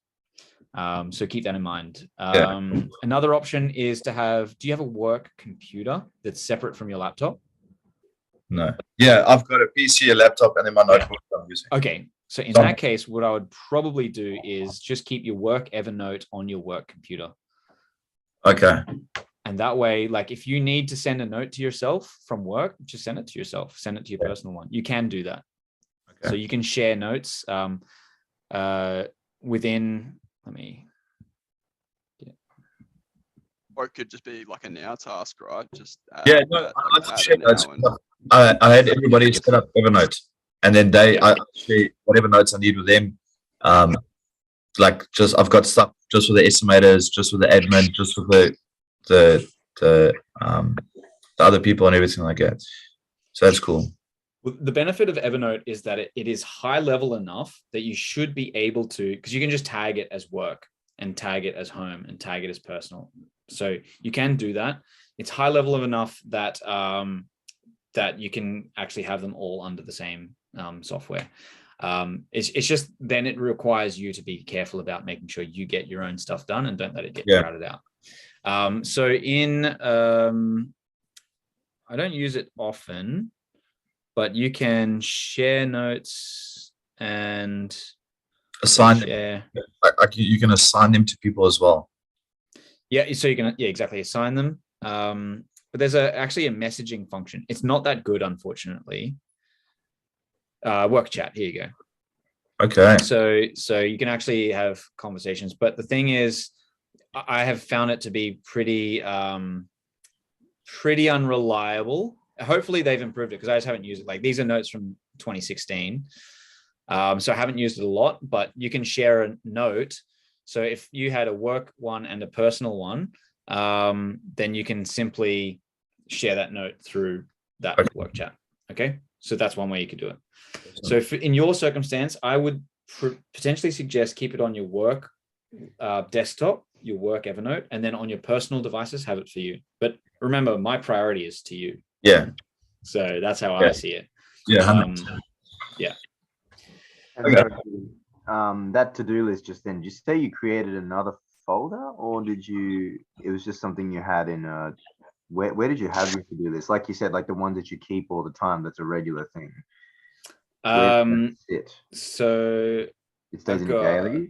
So keep that in mind. Another option is to have, do you have a work computer that's separate from your laptop? No. Yeah, I've got a PC, a laptop, and then my notebook I'm using. Okay. So in that case, what I would probably do is just keep your work Evernote on your work computer. Okay. And that way, like if you need to send a note to yourself from work, just send it to yourself, send it to your personal one. You can do that. Okay. So you can share notes within, Or it could just be like a now task, right? Just I share notes. I had everybody set up Evernote, and then I share whatever notes I need with them. Like I've got stuff just for the estimators, just for the admin, just for the other people and everything like that. So that's cool. The benefit of Evernote is that it is high level enough that you should be able to, because you can just tag it as work and tag it as home and tag it as personal. So you can do that. It's high level of enough that that you can actually have them all under the same software. It's just then it requires you to be careful about making sure you get your own stuff done and don't let it get crowded out. So I don't use it often, but you can share notes and assign them. You can assign them to people as well. Yeah, so you can exactly assign them. But there's actually a messaging function. It's not that good, unfortunately. Work chat. Here you go. Okay. So you can actually have conversations, but the thing is, I have found it to be pretty unreliable. Hopefully they've improved it because I just haven't used it. Like these are notes from 2016. So I haven't used it a lot, but you can share a note. So if you had a work one and a personal one, then you can simply share that note through that work chat. Okay. So that's one way you could do it. So if in your circumstance, I would potentially suggest keep it on your work desktop, your work Evernote, and then on your personal devices, have it for you. But remember, my priority is to you. Yeah. So that's how I see it. Yeah. Um, 100%. And that to-do list just then, did you say you created another folder, or it was just something you had in where did you have your to-do list? Like you said, like the ones that you keep all the time, that's a regular thing. Where does it sit? So It stays I've in the daily.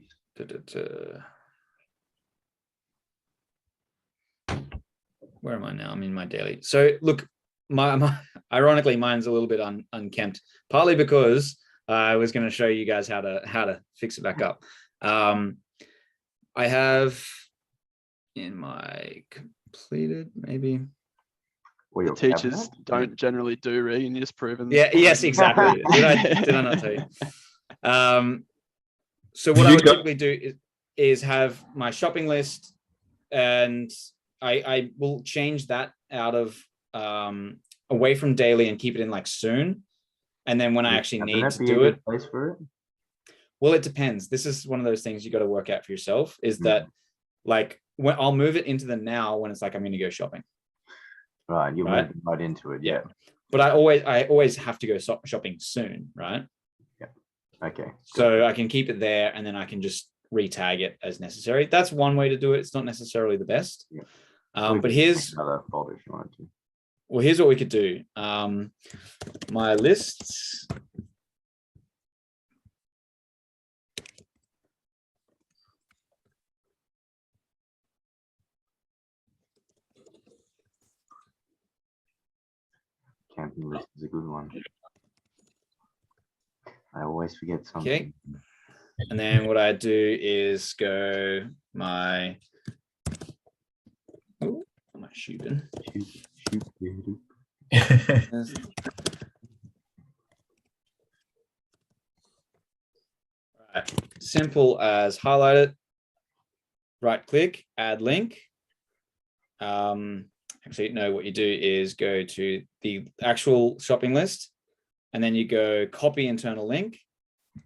Where am I now? I'm in my daily. So look, my ironically, mine's a little bit unkempt, partly because I was going to show you guys how to fix it back up. I have in my completed, maybe. The teachers don't generally do, Regan. You're just proving. Yeah. Yes. Exactly. Did I not tell you? So what I would typically do is have my shopping list, and I will change that out of away from daily and keep it in like soon. And then when I actually need to do it, place for it? Well, it depends. This is one of those things you got to work out for yourself, is that like when I'll move it into the now when it's like I'm going to go shopping. Right, you move right into it. Yeah. But I always have to go shopping soon, right? Yeah. Okay. So I can keep it there, and then I can just retag it as necessary. That's one way to do it. It's not necessarily the best. Yeah. But here's another folder if you wanted to. Well, here's what we could do. My lists. Camping list is a good one. I always forget something. Okay. And then what I do is go my. Oh, my shoe bin. Right. Simple as highlight it, right click, add link. Actually, no, what you do is go to the actual shopping list, and then you go copy internal link,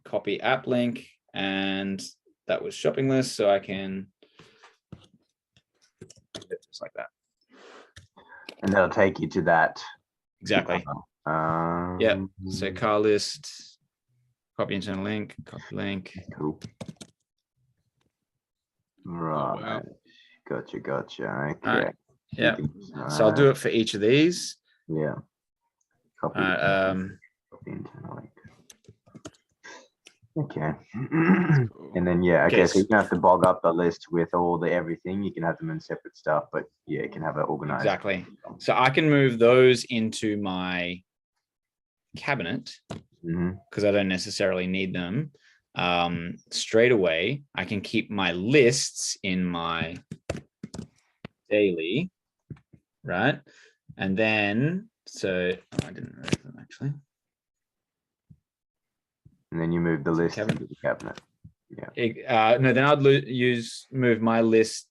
copy app link, and that was shopping list. So I can just like that. And that'll take you to that. Exactly. Yeah. So car list, copy internal link, copy link. Cool. Right. Oh, wow. Gotcha. Okay. Right. Yeah. So I'll do it for each of these. Yeah. Copy. Copy internal link. Okay. And then okay, so you can have to bog up the list with all the everything. You can have them in separate stuff, but yeah, you can have it organized. Exactly. So I can move those into my cabinet because I don't necessarily need them straight away. I can keep my lists in my daily, right? And then I didn't write them actually. And then you move the list into the cabinet. Yeah. No, then I'd move my list.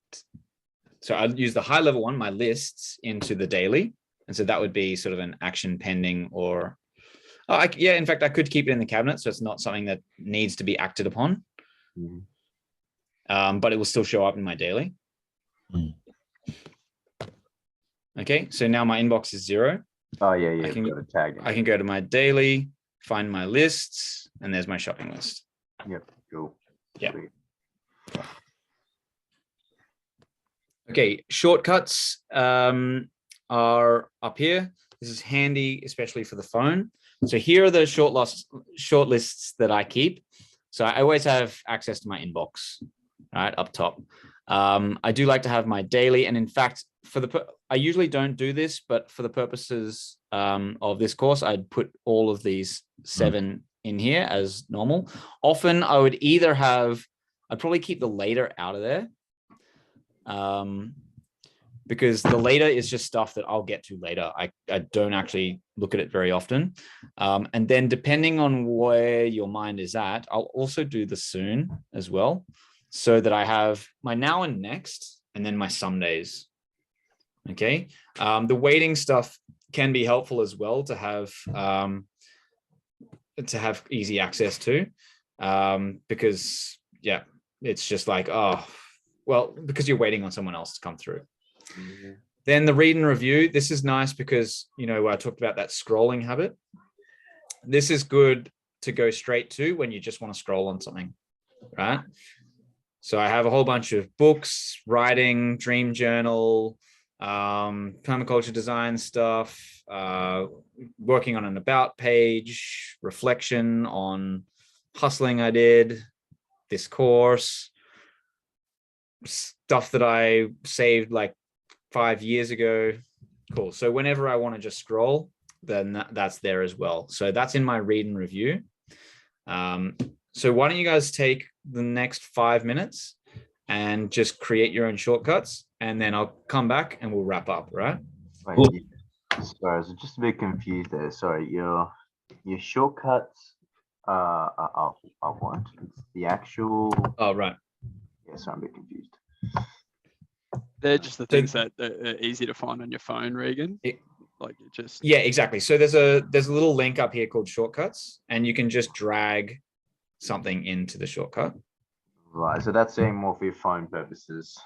So I'd use the high level one, my lists, into the daily. And so that would be sort of an action pending or, in fact, I could keep it in the cabinet. So it's not something that needs to be acted upon. But it will still show up in my daily. Okay. So now my inbox is 0. Oh yeah. I can go to tag. I can go to my daily, find my lists, and there's my shopping list. Yep. Cool. Yeah. Okay. Shortcuts are up here. This is handy, especially for the phone. So here are the short lists that I keep. So I always have access to my inbox, right up top. I do like to have my daily, and in fact, I usually don't do this, but for the purposes of this course, I'd put all of these 7 in here as normal. Often I would either I'd probably keep the later out of there because the later is just stuff that I'll get to later. I don't actually look at it very often. And then depending on where your mind is at, I'll also do the soon as well, so that I have my now and next, and then my some days. Okay. The waiting stuff can be helpful as well to have easy access to, because it's just like, well, because you're waiting on someone else to come through. Then the read and review. This is nice because, you know, I talked about that scrolling habit. This is good to go straight to when you just want to scroll on something, right? So I have a whole bunch of books, writing, dream journal, permaculture design stuff, working on an about page, reflection on hustling I did, this course, stuff that I saved like 5 years ago. Cool. So whenever I want to just scroll, then that's there as well. So that's in my read and review. So why don't you guys take the next 5 minutes and just create your own shortcuts, and then I'll come back and we'll wrap up, right? Wait, Cool. sorry, I was just a bit confused there. Sorry, your shortcuts are what? It's the actual. Oh, right. Yeah, sorry, I'm a bit confused. They're just the things that are easy to find on your phone, Regan. Like it just. Yeah, exactly. So there's a little link up here called shortcuts, and you can just drag something into the shortcut. Right, so that's saying more for your phone purposes.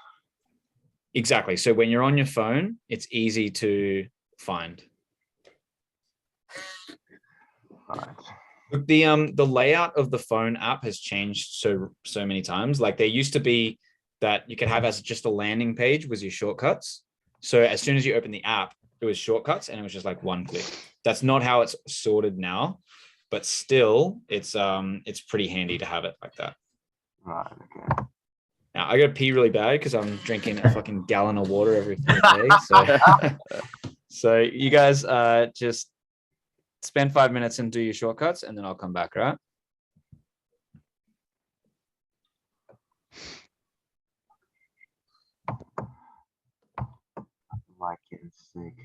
Exactly. So when you're on your phone, it's easy to find. Right. The layout of the phone app has changed so many times. Like there used to be that you could have as just a landing page was your shortcuts. So as soon as you open the app, it was shortcuts and it was just like one click. That's not how it's sorted now, but still it's pretty handy to have it like that. Right, okay. Now I gotta pee really bad because I'm drinking a fucking gallon of water every day. So, so you guys just spend 5 minutes and do your shortcuts, and then I'll come back, right? Like getting sick.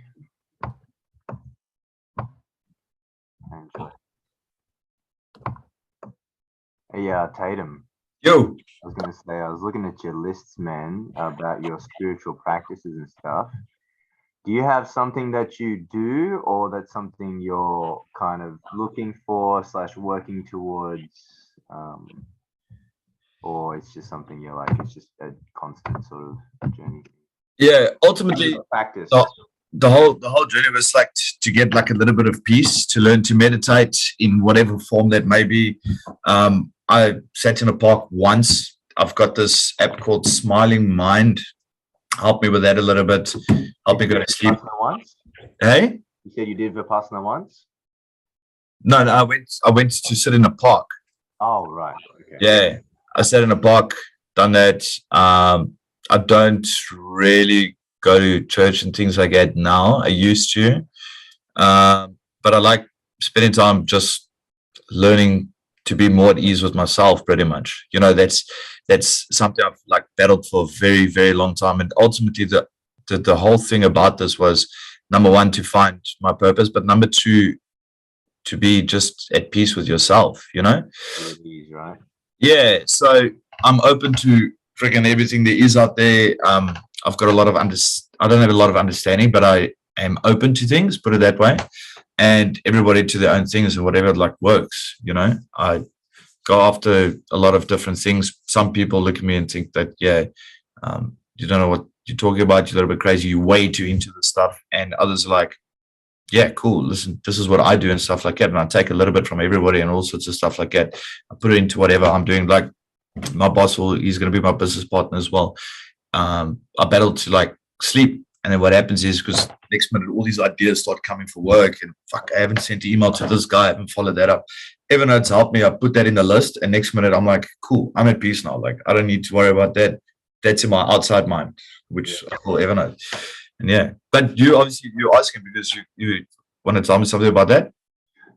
Angela. Hey, Tatum. Yo, I was gonna say, I was looking at your lists, man, about your spiritual practices and stuff. Do you have something that you do, or that's something you're kind of looking for / working towards, or it's just something you're like, it's just a constant sort of journey? yeah, ultimately Practice. the whole journey was like to get like a little bit of peace, to learn to meditate in whatever form that may be. I sat in a park once. I've got this app called Smiling Mind. Help me with that a little bit. Help me go to sleep. Vipassana once? Hey? You said you did Vipassana once? No, I went to sit in a park. Oh, right. Okay. Yeah, I sat in a park, done that. I don't really go to church and things like that now. I used to, but I like spending time just learning to be more at ease with myself. Pretty much, you know, that's something I've like battled for a very, very long time. And ultimately, the whole thing about this was, number one, to find my purpose, but number two, to be just at peace with yourself. You know. Right. Yeah, so I'm open to freaking everything there is out there. I've got a lot of I don't have a lot of understanding, but I am open to things, put it that way. And everybody to their own things and whatever like works, you know. I go after a lot of different things. Some people look at me and think that, yeah, you don't know what you're talking about, you're a little bit crazy, you're way too into the stuff. And others are like, yeah, cool, listen, this is what I do and stuff like that. And I take a little bit from everybody and all sorts of stuff like that. I put it into whatever I'm doing. Like my boss he's going to be my business partner as well. I battle to like sleep. And then what happens is, because next minute, all these ideas start coming for work and fuck, I haven't sent an email to this guy. I haven't followed that up. Evernote's helped me. I put that in the list. And next minute I'm like, cool, I'm at peace now. Like, I don't need to worry about that. That's in my outside mind, which I call Evernote. And yeah, but you're asking because you want to tell me something about that?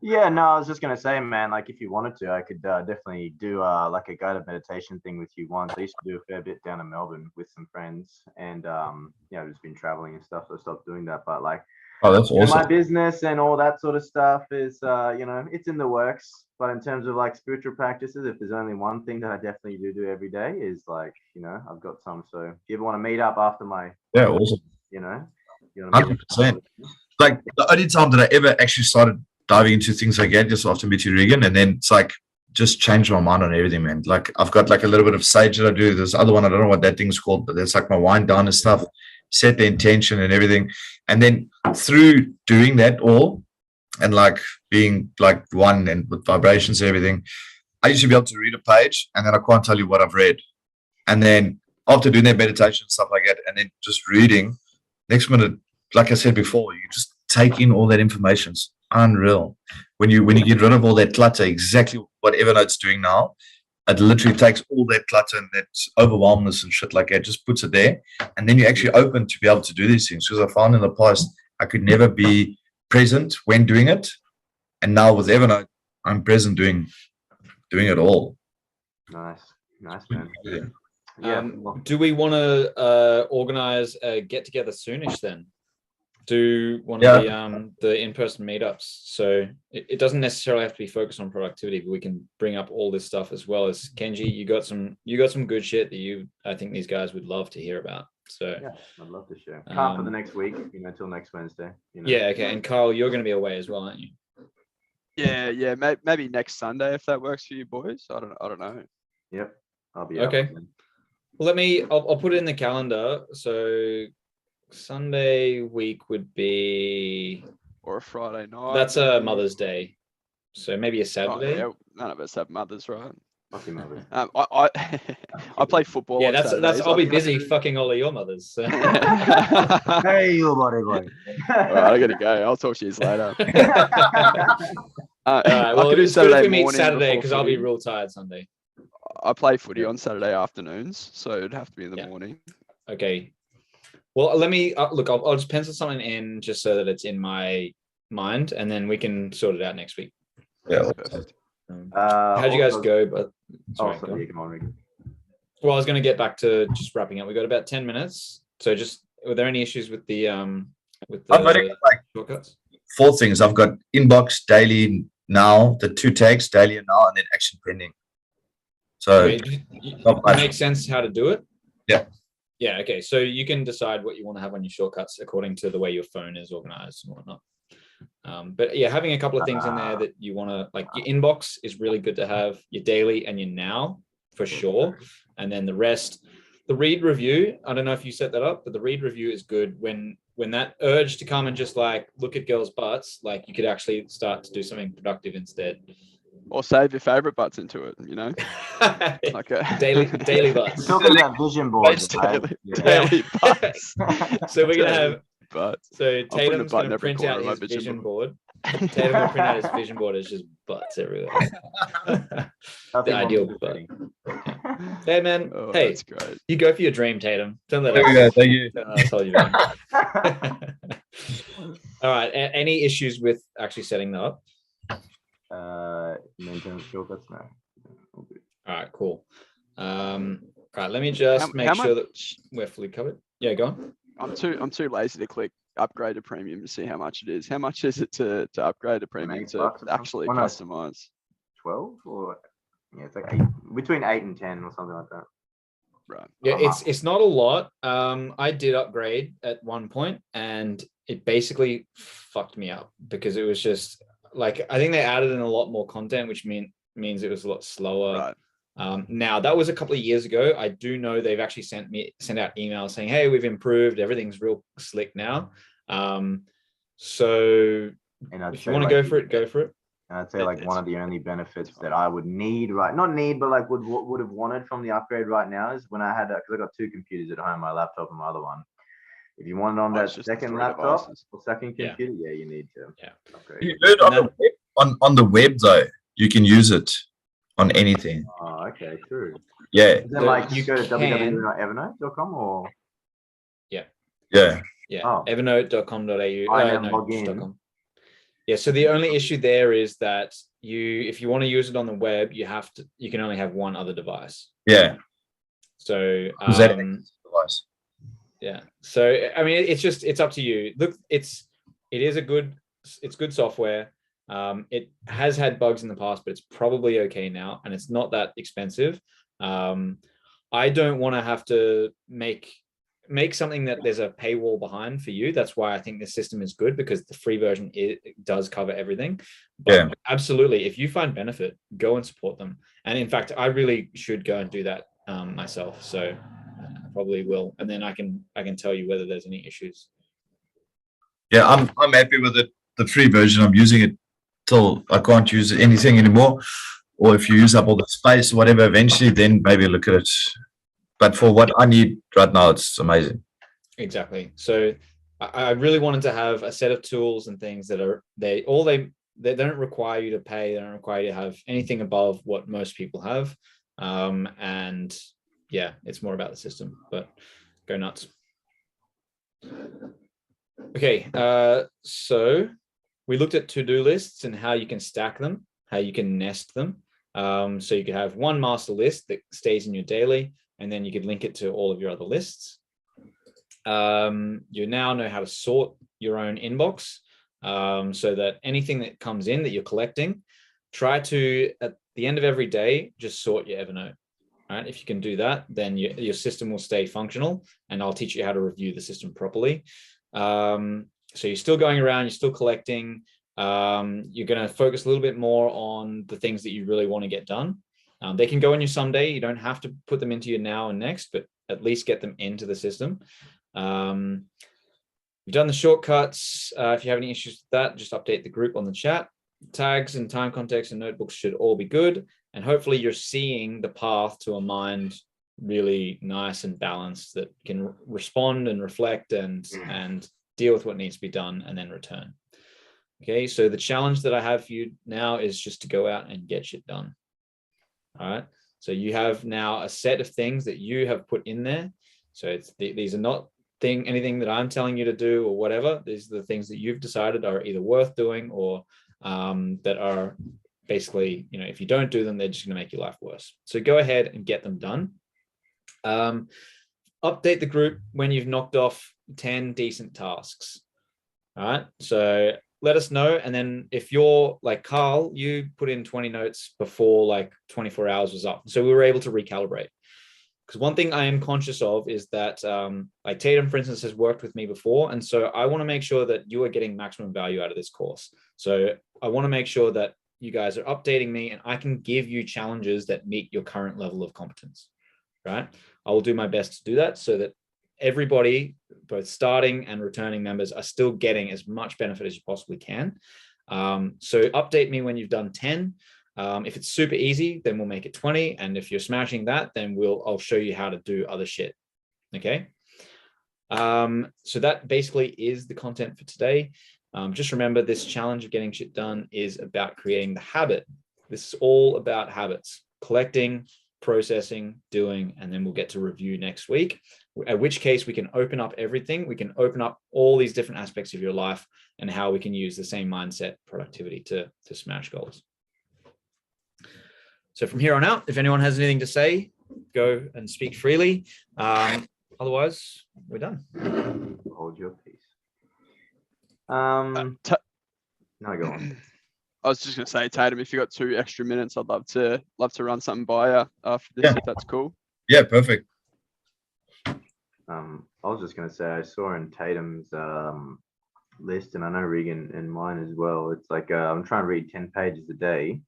Yeah, no, I was just gonna say, man, like if you wanted to, I could definitely do like a guided meditation thing with you once. I used to do a fair bit down in Melbourne with some friends, and I've just been traveling and stuff, so I stopped doing that. But like, oh, that's awesome. My business and all that sort of stuff is, it's in the works. But in terms of like spiritual practices, if there's only one thing that I definitely do every day is like, I've got some. So if you ever want to meet up after my, awesome. You wanna meet 100%. Like the only time that I ever actually started diving into things like that, just after meeting Regan, and then it's like just changed my mind on everything, man. Like I've got like a little bit of sage that I do. This other one, I don't know what that thing's called, but that's like my wind down and stuff. Set the intention and everything, and then through doing that all, and like being like one and with vibrations and everything, I used to be able to read a page, and then I can't tell you what I've read. And then after doing that meditation stuff like that, and then just reading, next minute, like I said before, you just take in all that information. It's unreal. When you get rid of all that clutter, exactly what Evernote's doing now, it literally takes all that clutter and that overwhelmness and shit like that, just puts it there, and then you're actually open to be able to do these things. Because I found in the past I could never be present when doing it, and now with Evernote, I'm present doing it all. Nice, man. Yeah. Yeah. Do we want to organize a get together soonish then? Do one of the in-person meetups. So it doesn't necessarily have to be focused on productivity, but we can bring up all this stuff as well. As Kenji, you got some good shit that I think these guys would love to hear about. So yeah, I'd love to share. Can't for the next week, till next Wednesday. Yeah, okay. And Kyle, you're going to be away as well, aren't you? Yeah. Maybe next Sunday if that works for you boys. I don't know. Yep, I'll be okay. Well, I'll put it in the calendar. So Sunday week would be, or a Friday night. That's a Mother's Day, so maybe a Saturday. Oh, yeah. None of us have mothers, right? Fucking mothers. I play football. Yeah, that's. I'll be busy fucking all of your mothers. So. Hey, you buddy boy. All right, I gotta go. I'll talk to you later. All right, well, I could do Saturday Saturday if we meet morning Saturday because I'll be footy. real tired Sunday. I play footy on Saturday afternoons, so it'd have to be in the morning. Okay. Well, let me look. I'll just pencil something in just so that it's in my mind, and then we can sort it out next week. Yeah. Perfect. How'd you guys go? But sorry, go. Yeah, come on, Ricky. Well, I was going to get back to just wrapping up. We got about 10 minutes. So just, were there any issues with the I've got like shortcuts? 4 things. I've got inbox, daily, now, the 2 tags, daily and now, and then action pending. So it makes sense how to do it. Yeah. Yeah. Okay. So you can decide what you want to have on your shortcuts according to the way your phone is organized and whatnot. But yeah, having a couple of things in there that you want to, like, your inbox is really good to have, your daily and your now for sure. And then the rest, the read review, I don't know if you set that up, but the read review is good when that urge to come and just like look at girls' butts, like you could actually start to do something productive instead. Or save your favorite butts into it, like a daily butts. We're talking about vision boards. Daily butts. So we're gonna have butts. So putting a Tatum's button gonna every print corner out of my his vision vision board. Tatum will print out his vision board as just butts everywhere. The ideal butt. Hey man, Oh, hey, that's great. you go for your dream, Tatum. Don't let There we go. Thank you. I told you that. All right. Any issues with actually setting that up? Maintenance shortcuts, no. All right, cool. All right, let me just make sure that we're fully covered. Yeah, go on. I'm too lazy to click upgrade to premium to see how much it is. How much is it to upgrade to premium to actually customize? 12 or yeah, it's like between 8 and 10 or something like that. Right. Yeah, it's not a lot. I did upgrade at one point and it basically fucked me up because it was just like, I think they added in a lot more content, which means it was a lot slower. Right. Now that was a couple of years ago. I do know they've actually sent out emails saying, hey, we've improved, everything's real slick now. So if you want to go for it, go for it. And I'd say like one of the only benefits that I would need, not need, but like would have wanted from the upgrade right now is when I had, because I got 2 computers at home, my laptop and my other one. If you want it on that second laptop or second computer, you need to. Yeah. Upgrade. You heard on the web though, you can use it on anything. Oh, okay, true. Yeah. Then like you go to www.evernote.com or Yeah. Yeah. Evernote.com.au. Yeah. So the only issue there is that if you want to use it on the web, you can only have one other device. Yeah. So device. Yeah. So I mean, it's up to you. Look, it's good software. It has had bugs in the past, but it's probably okay now, and it's not that expensive. I don't want to have to make make something that there's a paywall behind for you. That's why I think this system is good, because the free version, it does cover everything. But Yeah. absolutely, if you find benefit, go and support them. And in fact, I really should go and do that myself. So I probably will, and then I can tell you whether there's any issues. Yeah, I'm happy with it. The free version, I'm using it till I can't use anything anymore. Or if you use up all the space or whatever, eventually then maybe look at it. But for what I need right now, it's amazing. Exactly. So I really wanted to have a set of tools and things that are they don't require you to pay. They don't require you to have anything above what most people have. And yeah, it's more about the system, but go nuts. Okay. So we looked at to-do lists and how you can stack them, how you can nest them. So you could have one master list that stays in your daily, and then you could link it to all of your other lists. You now know how to sort your own inbox, so that anything that comes in that you're collecting, try to, at the end of every day, just sort your Evernote. Right? If you can do that, then your system will stay functional, and I'll teach you how to review the system properly. So you're still going around, you're still collecting. You're going to focus a little bit more on the things that you really want to get done. They can go in your someday. You don't have to put them into your now and next, but at least get them into the system. You've done the shortcuts. If you have any issues with that, just update the group on the chat. Tags and time context and notebooks should all be good. And hopefully you're seeing the path to a mind really nice and balanced that can respond and reflect and deal with what needs to be done and then return. Okay, so the challenge that I have for you now is just to go out and get shit done. All right, so you have now a set of things that you have put in there. So these are not anything that I'm telling you to do or whatever. These are the things that you've decided are either worth doing or that are basically, if you don't do them, they're just going to make your life worse. So go ahead and get them done. Update the group when you've knocked off 10 decent tasks. All right, so let us know. And then if you're like Carl, you put in 20 notes before like 24 hours was up. So we were able to recalibrate. Because one thing I am conscious of is that like Tatum, for instance, has worked with me before. And so I want to make sure that you are getting maximum value out of this course. So I want to make sure that you guys are updating me and I can give you challenges that meet your current level of competence, right? I will do my best to do that so that everybody, both starting and returning members, are still getting as much benefit as you possibly can. So update me when you've done 10. If it's super easy, then we'll make it 20. And if you're smashing that, then I'll show you how to do other shit. Okay. So that basically is the content for today. Just remember, this challenge of getting shit done is about creating the habit. This is all about habits, collecting, processing, doing, and then we'll get to review next week, at which case we can open up everything. We can open up all these different aspects of your life and how we can use the same mindset, productivity to smash goals. So from here on out, if anyone has anything to say, go and speak freely. Otherwise, we're done. Hold your peace. No, go on. I was just going to say, Tatum, if you got 2 extra minutes, I'd love to run something by you after this, if that's cool. Yeah, perfect. I was just going to say, I saw in Tatum's list, and I know Regan and mine as well. It's like I'm trying to read 10 pages a day.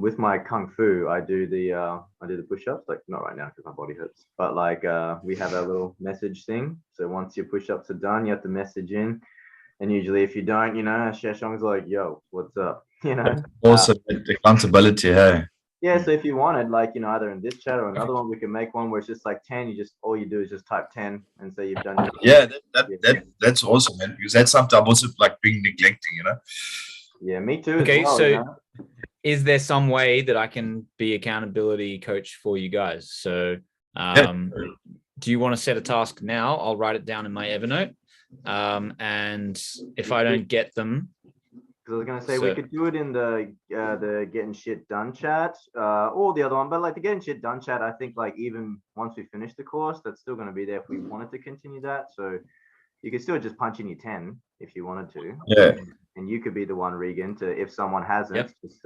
With my kung fu, I do the push-ups, like not right now because my body hurts, but like we have our little message thing. So once your push-ups are done, you have to message in. And usually if you don't, Sheshong's like, yo, what's up? Also, accountability, hey. Yeah, so if you wanted, like, either in this chat or another one, we can make one where it's just like 10. All you do is just type 10 and say you've done it. Yeah, that's awesome, man, because that's something I've also like been neglecting, Yeah, me too. Okay, as well, so is there some way that I can be accountability coach for you guys? So do you want to set a task now? I'll write it down in my Evernote. And if I don't get them, because I was gonna say we could do it in the getting shit done chat, or the other one, but like the getting shit done chat, I think like even once we finish the course, that's still gonna be there if we wanted to continue that. So you could still just punch in your 10 if you wanted to. Yeah. And you could be the one, Regan, to if someone hasn't. Yep. Just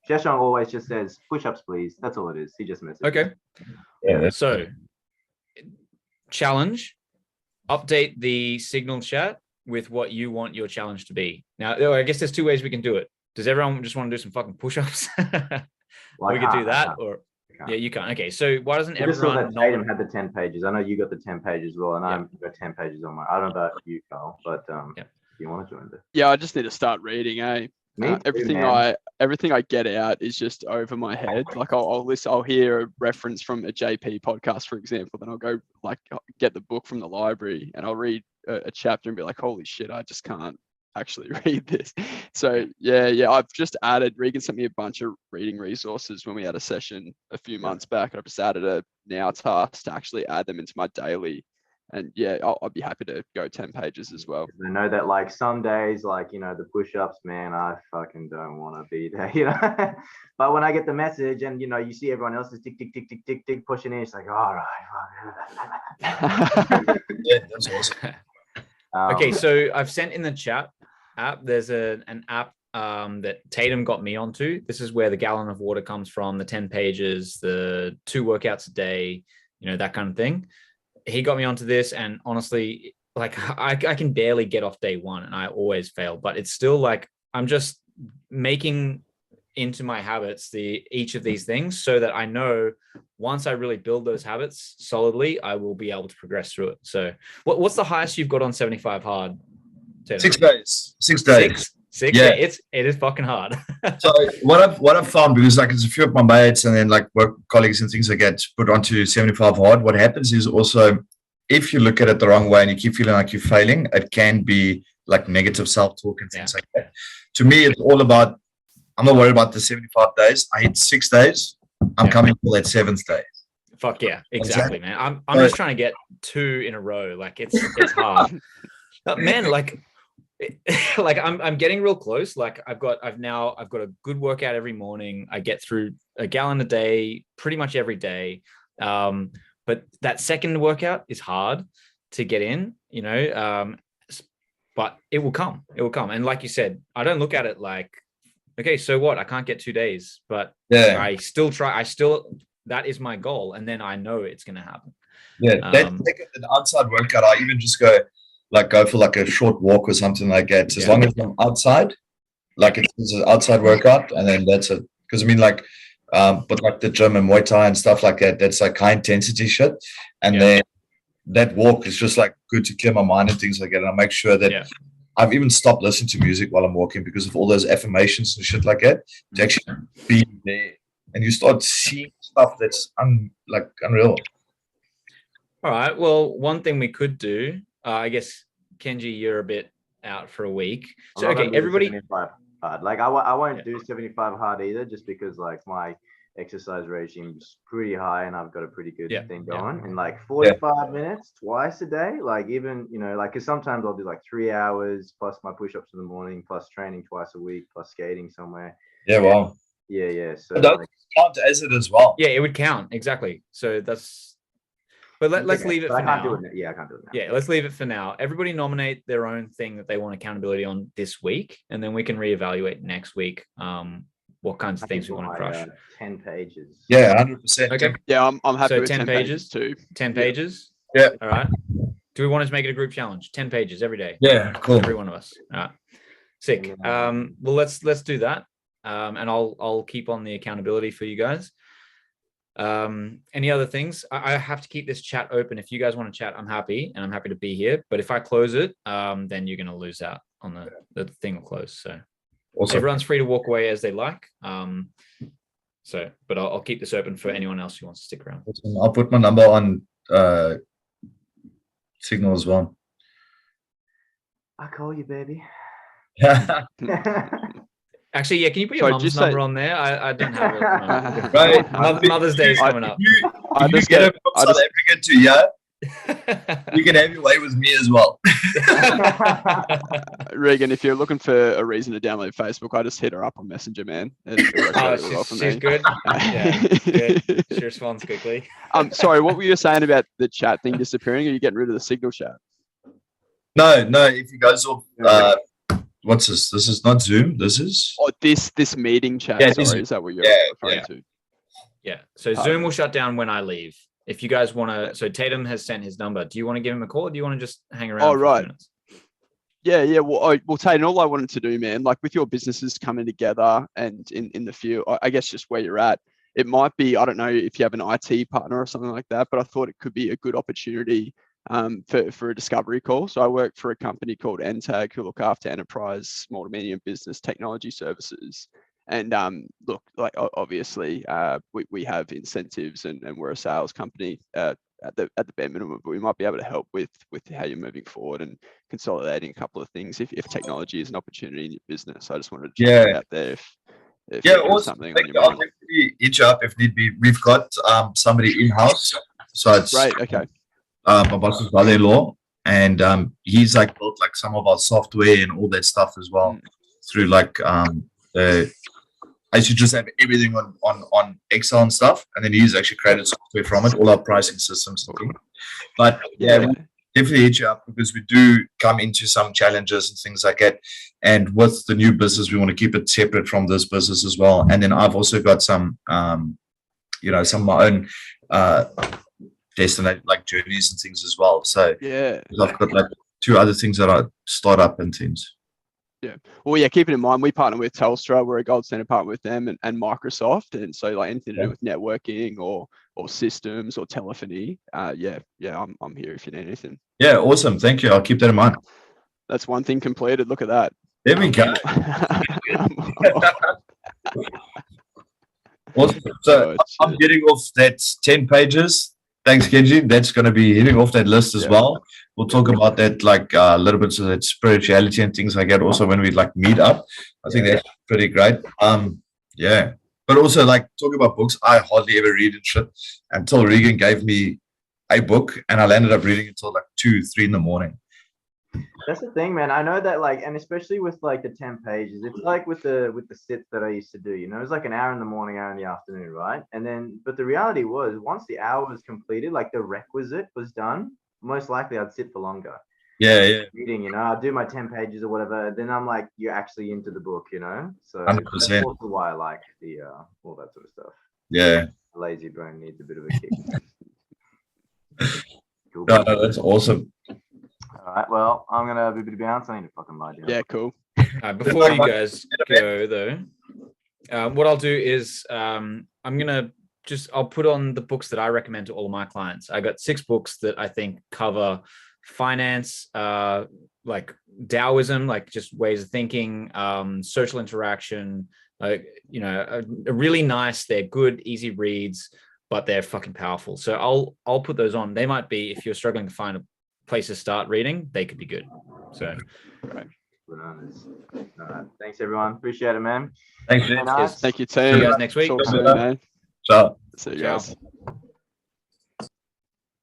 Sheshong always just says push-ups, please. That's all it is. He just messages. okay. Yeah. So challenge update the Signal chat with what you want your challenge to be. Now, I guess there's two ways we can do it. Does everyone just want to do some fucking push-ups? We could do that, or yeah, you can't. Okay, so why doesn't I just saw everyone? that Tatum had the 10 pages. I know you got the 10 pages as well, and I've got 10 pages on my. I don't know about you, Carl, but if you want to join this. Yeah, I just need to start reading, eh? Me too, everything man. I get out is just over my head. Like I'll hear a reference from a JP podcast, for example, then I'll go like get the book from the library and I'll read a chapter and be like, holy shit, I just can't actually read this. So yeah, I've just added, Regan sent me a bunch of reading resources when we had a session a few months back, and I've just added a now task to actually add them into my daily. And yeah, I'll be happy to go 10 pages as well. I know that like some days, like, you know, the push-ups, man, I fucking don't want to be there, you know. But when I get the message and, you know, you see everyone else is tick, tick, tick, tick, tick, tick, pushing in, it's like, all right. Yeah, that's awesome. Okay, so I've sent in the chat app. There's an app that Tatum got me onto. This is where the gallon of water comes from, the 10 pages, the 2 workouts a day, you know, that kind of thing. He got me onto this, and honestly, like I can barely get off day one, and I always fail. But it's still like I'm just making into my habits each of these things, so that I know once I really build those habits solidly, I will be able to progress through it. So, what's the highest you've got on 75 hard? Tatum? 6 days. 6 days. Six. Yeah. It is fucking hard. So what I've found, because like it's a few of my mates and then like work colleagues and things I get put onto 75 hard, what happens is also if you look at it the wrong way and you keep feeling like you're failing, it can be like negative self-talk and things like that. To me, it's all about, I'm not worried about the 75 days. I hit 6 days. I'm coming for that 7th day. Fuck yeah, exactly, man. I'm just trying to get 2 in a row. Like it's hard. But man, like I'm getting real close. Like I've got a good workout every morning. I get through a gallon a day pretty much every day. But that second workout is hard to get in, you know, but it will come. And like you said, I don't look at it like, okay, so what? I can't get 2 days, but I still try. That is my goal. And then I know it's going to happen. Yeah. Then take an outside workout. I even just go for like a short walk or something like that. As long as I'm outside, like it's an outside workout, and then that's it. Because I mean, like, but like the gym and Muay Thai and stuff like that, that's like high intensity shit. And then that walk is just like good to clear my mind and things like that. And I make sure that I've even stopped listening to music while I'm walking because of all those affirmations and shit like that. To actually be there, and you start seeing stuff that's unreal. All right. Well, one thing we could do, I guess, Kenji, you're a bit out for a week. So, okay, everybody. 75 hard. Like I won't do 75 hard either, just because like my exercise regime's pretty high and I've got a pretty good thing going. And like 45 minutes twice a day, like even, you know, like because sometimes I'll do like 3 hours plus my push-ups in the morning, plus training twice a week, plus skating somewhere. Yeah, wow. Yeah. So that count as it as well. Yeah, it would count exactly. So that's. But let's leave it for now. I can't do it now. Yeah, let's leave it for now. Everybody nominate their own thing that they want accountability on this week, and then we can reevaluate next week what kinds of things we want to crush. 10 pages. Yeah, 100%. Okay. Yeah, I'm happy with 10 pages too. 10 pages? Yeah. All right. Do we want to make it a group challenge? 10 pages every day. Yeah, cool. Every one of us. All right. Sick. Well, let's do that. And I'll keep on the accountability for you guys. Any other things? I have to keep this chat open. If you guys want to chat, I'm happy, and I'm happy to be here. But if I close it, then you're going to lose out on the thing will close. So awesome. Everyone's free to walk away as they like. But I'll keep this open for anyone else who wants to stick around. I'll put my number on Signal as well. I call you, baby. Actually, yeah. Can you put your mum's number on there? I don't have it. Right. Mother's Day is coming up. If you get it from South Africa to you can have your way with me as well. Regan, if you're looking for a reason to download Facebook, I just hit her up on Messenger, man. She's good. Yeah, good. She responds quickly. Sorry, what were you saying about the chat thing disappearing? Are you getting rid of the Signal chat? No. If you guys off, what's this? This is not Zoom. This is this meeting chat. Yeah, sorry, is that what you're referring to? Yeah. So Zoom will shut down when I leave. if you guys want to, so Tatum has sent his number. Do you want to give him a call, or do you want to just hang around? Oh, for a few right. minutes? Yeah. Well, Tate, all I wanted to do, man, like with your businesses coming together and in the field, I guess just where you're at, it might be, I don't know if you have an IT partner or something like that, but I thought it could be a good opportunity for a discovery call. So I work for a company called NTAG who look after enterprise, small to medium business technology services. And look, like obviously we have incentives and we're a sales company at the bare minimum, but we might be able to help with how you're moving forward and consolidating a couple of things if technology is an opportunity in your business. I just wanted to chuck it out there if Yeah, there's awesome. something on Thank your you. I'll mind. definitely hit you up if need be. We've got somebody in-house. So it's Great, okay. my boss's brother-in-law, and he's like built like some of our software and all that stuff as well through like I should just have everything on Excel and stuff, and then he's actually created software from it, all our pricing systems and things. But yeah, we'll definitely hit you up because we do come into some challenges and things like that. And with the new business, we want to keep it separate from this business as well. And then I've also got some, some of my own destination like journeys and things as well. So Yeah. I've got like 2 other things that are startup and things. Yeah. Well, yeah, keep it in mind, we partner with Telstra. We're a gold standard partner with them and Microsoft. And so like anything to do with networking or systems or telephony, I'm here if you need anything. Yeah, awesome. Thank you. I'll keep that in mind. That's one thing completed. Look at that. There we go. Awesome. So I'm getting off that 10 pages. Thanks, Kenji. That's going to be hitting off that list as well. We'll talk about that, like a little bit of that spirituality and things like that. Also, when we like meet up, I think that's pretty great. But also like talking about books, I hardly ever read and shit until Regan gave me a book, and I ended up reading until like 2, 3 in the morning. That's the thing, man. I know that, like, and especially with like the 10 pages, it's like with the sits that I used to do, it's like an hour in the morning, hour in the afternoon, right? And then, but the reality was, once the hour was completed, like the requisite was done, most likely I'd sit for longer. Yeah. Reading, I'll do my 10 pages or whatever. Then I'm like, you're actually into the book, So 100%. that's also why I like the all that sort of stuff. Yeah. The lazy brain needs a bit of a kick. Cool. No, that's awesome. All right, well, I'm gonna have a bit of bounce. I need to fucking lie down. Yeah, cool. Before you guys go though, what I'll do is I'll put on the books that I recommend to all of my clients. I got 6 books that I think cover finance, like Taoism, like just ways of thinking, social interaction, a really nice, they're good, easy reads, but they're fucking powerful. So I'll put those on. They might be, if you're struggling to find a place to start reading, they could be good. So right. All right. Thanks everyone. Appreciate it, man. Thanks, man. Thank you, see team. you guys next week. Talk soon, man. Ciao. See you guys.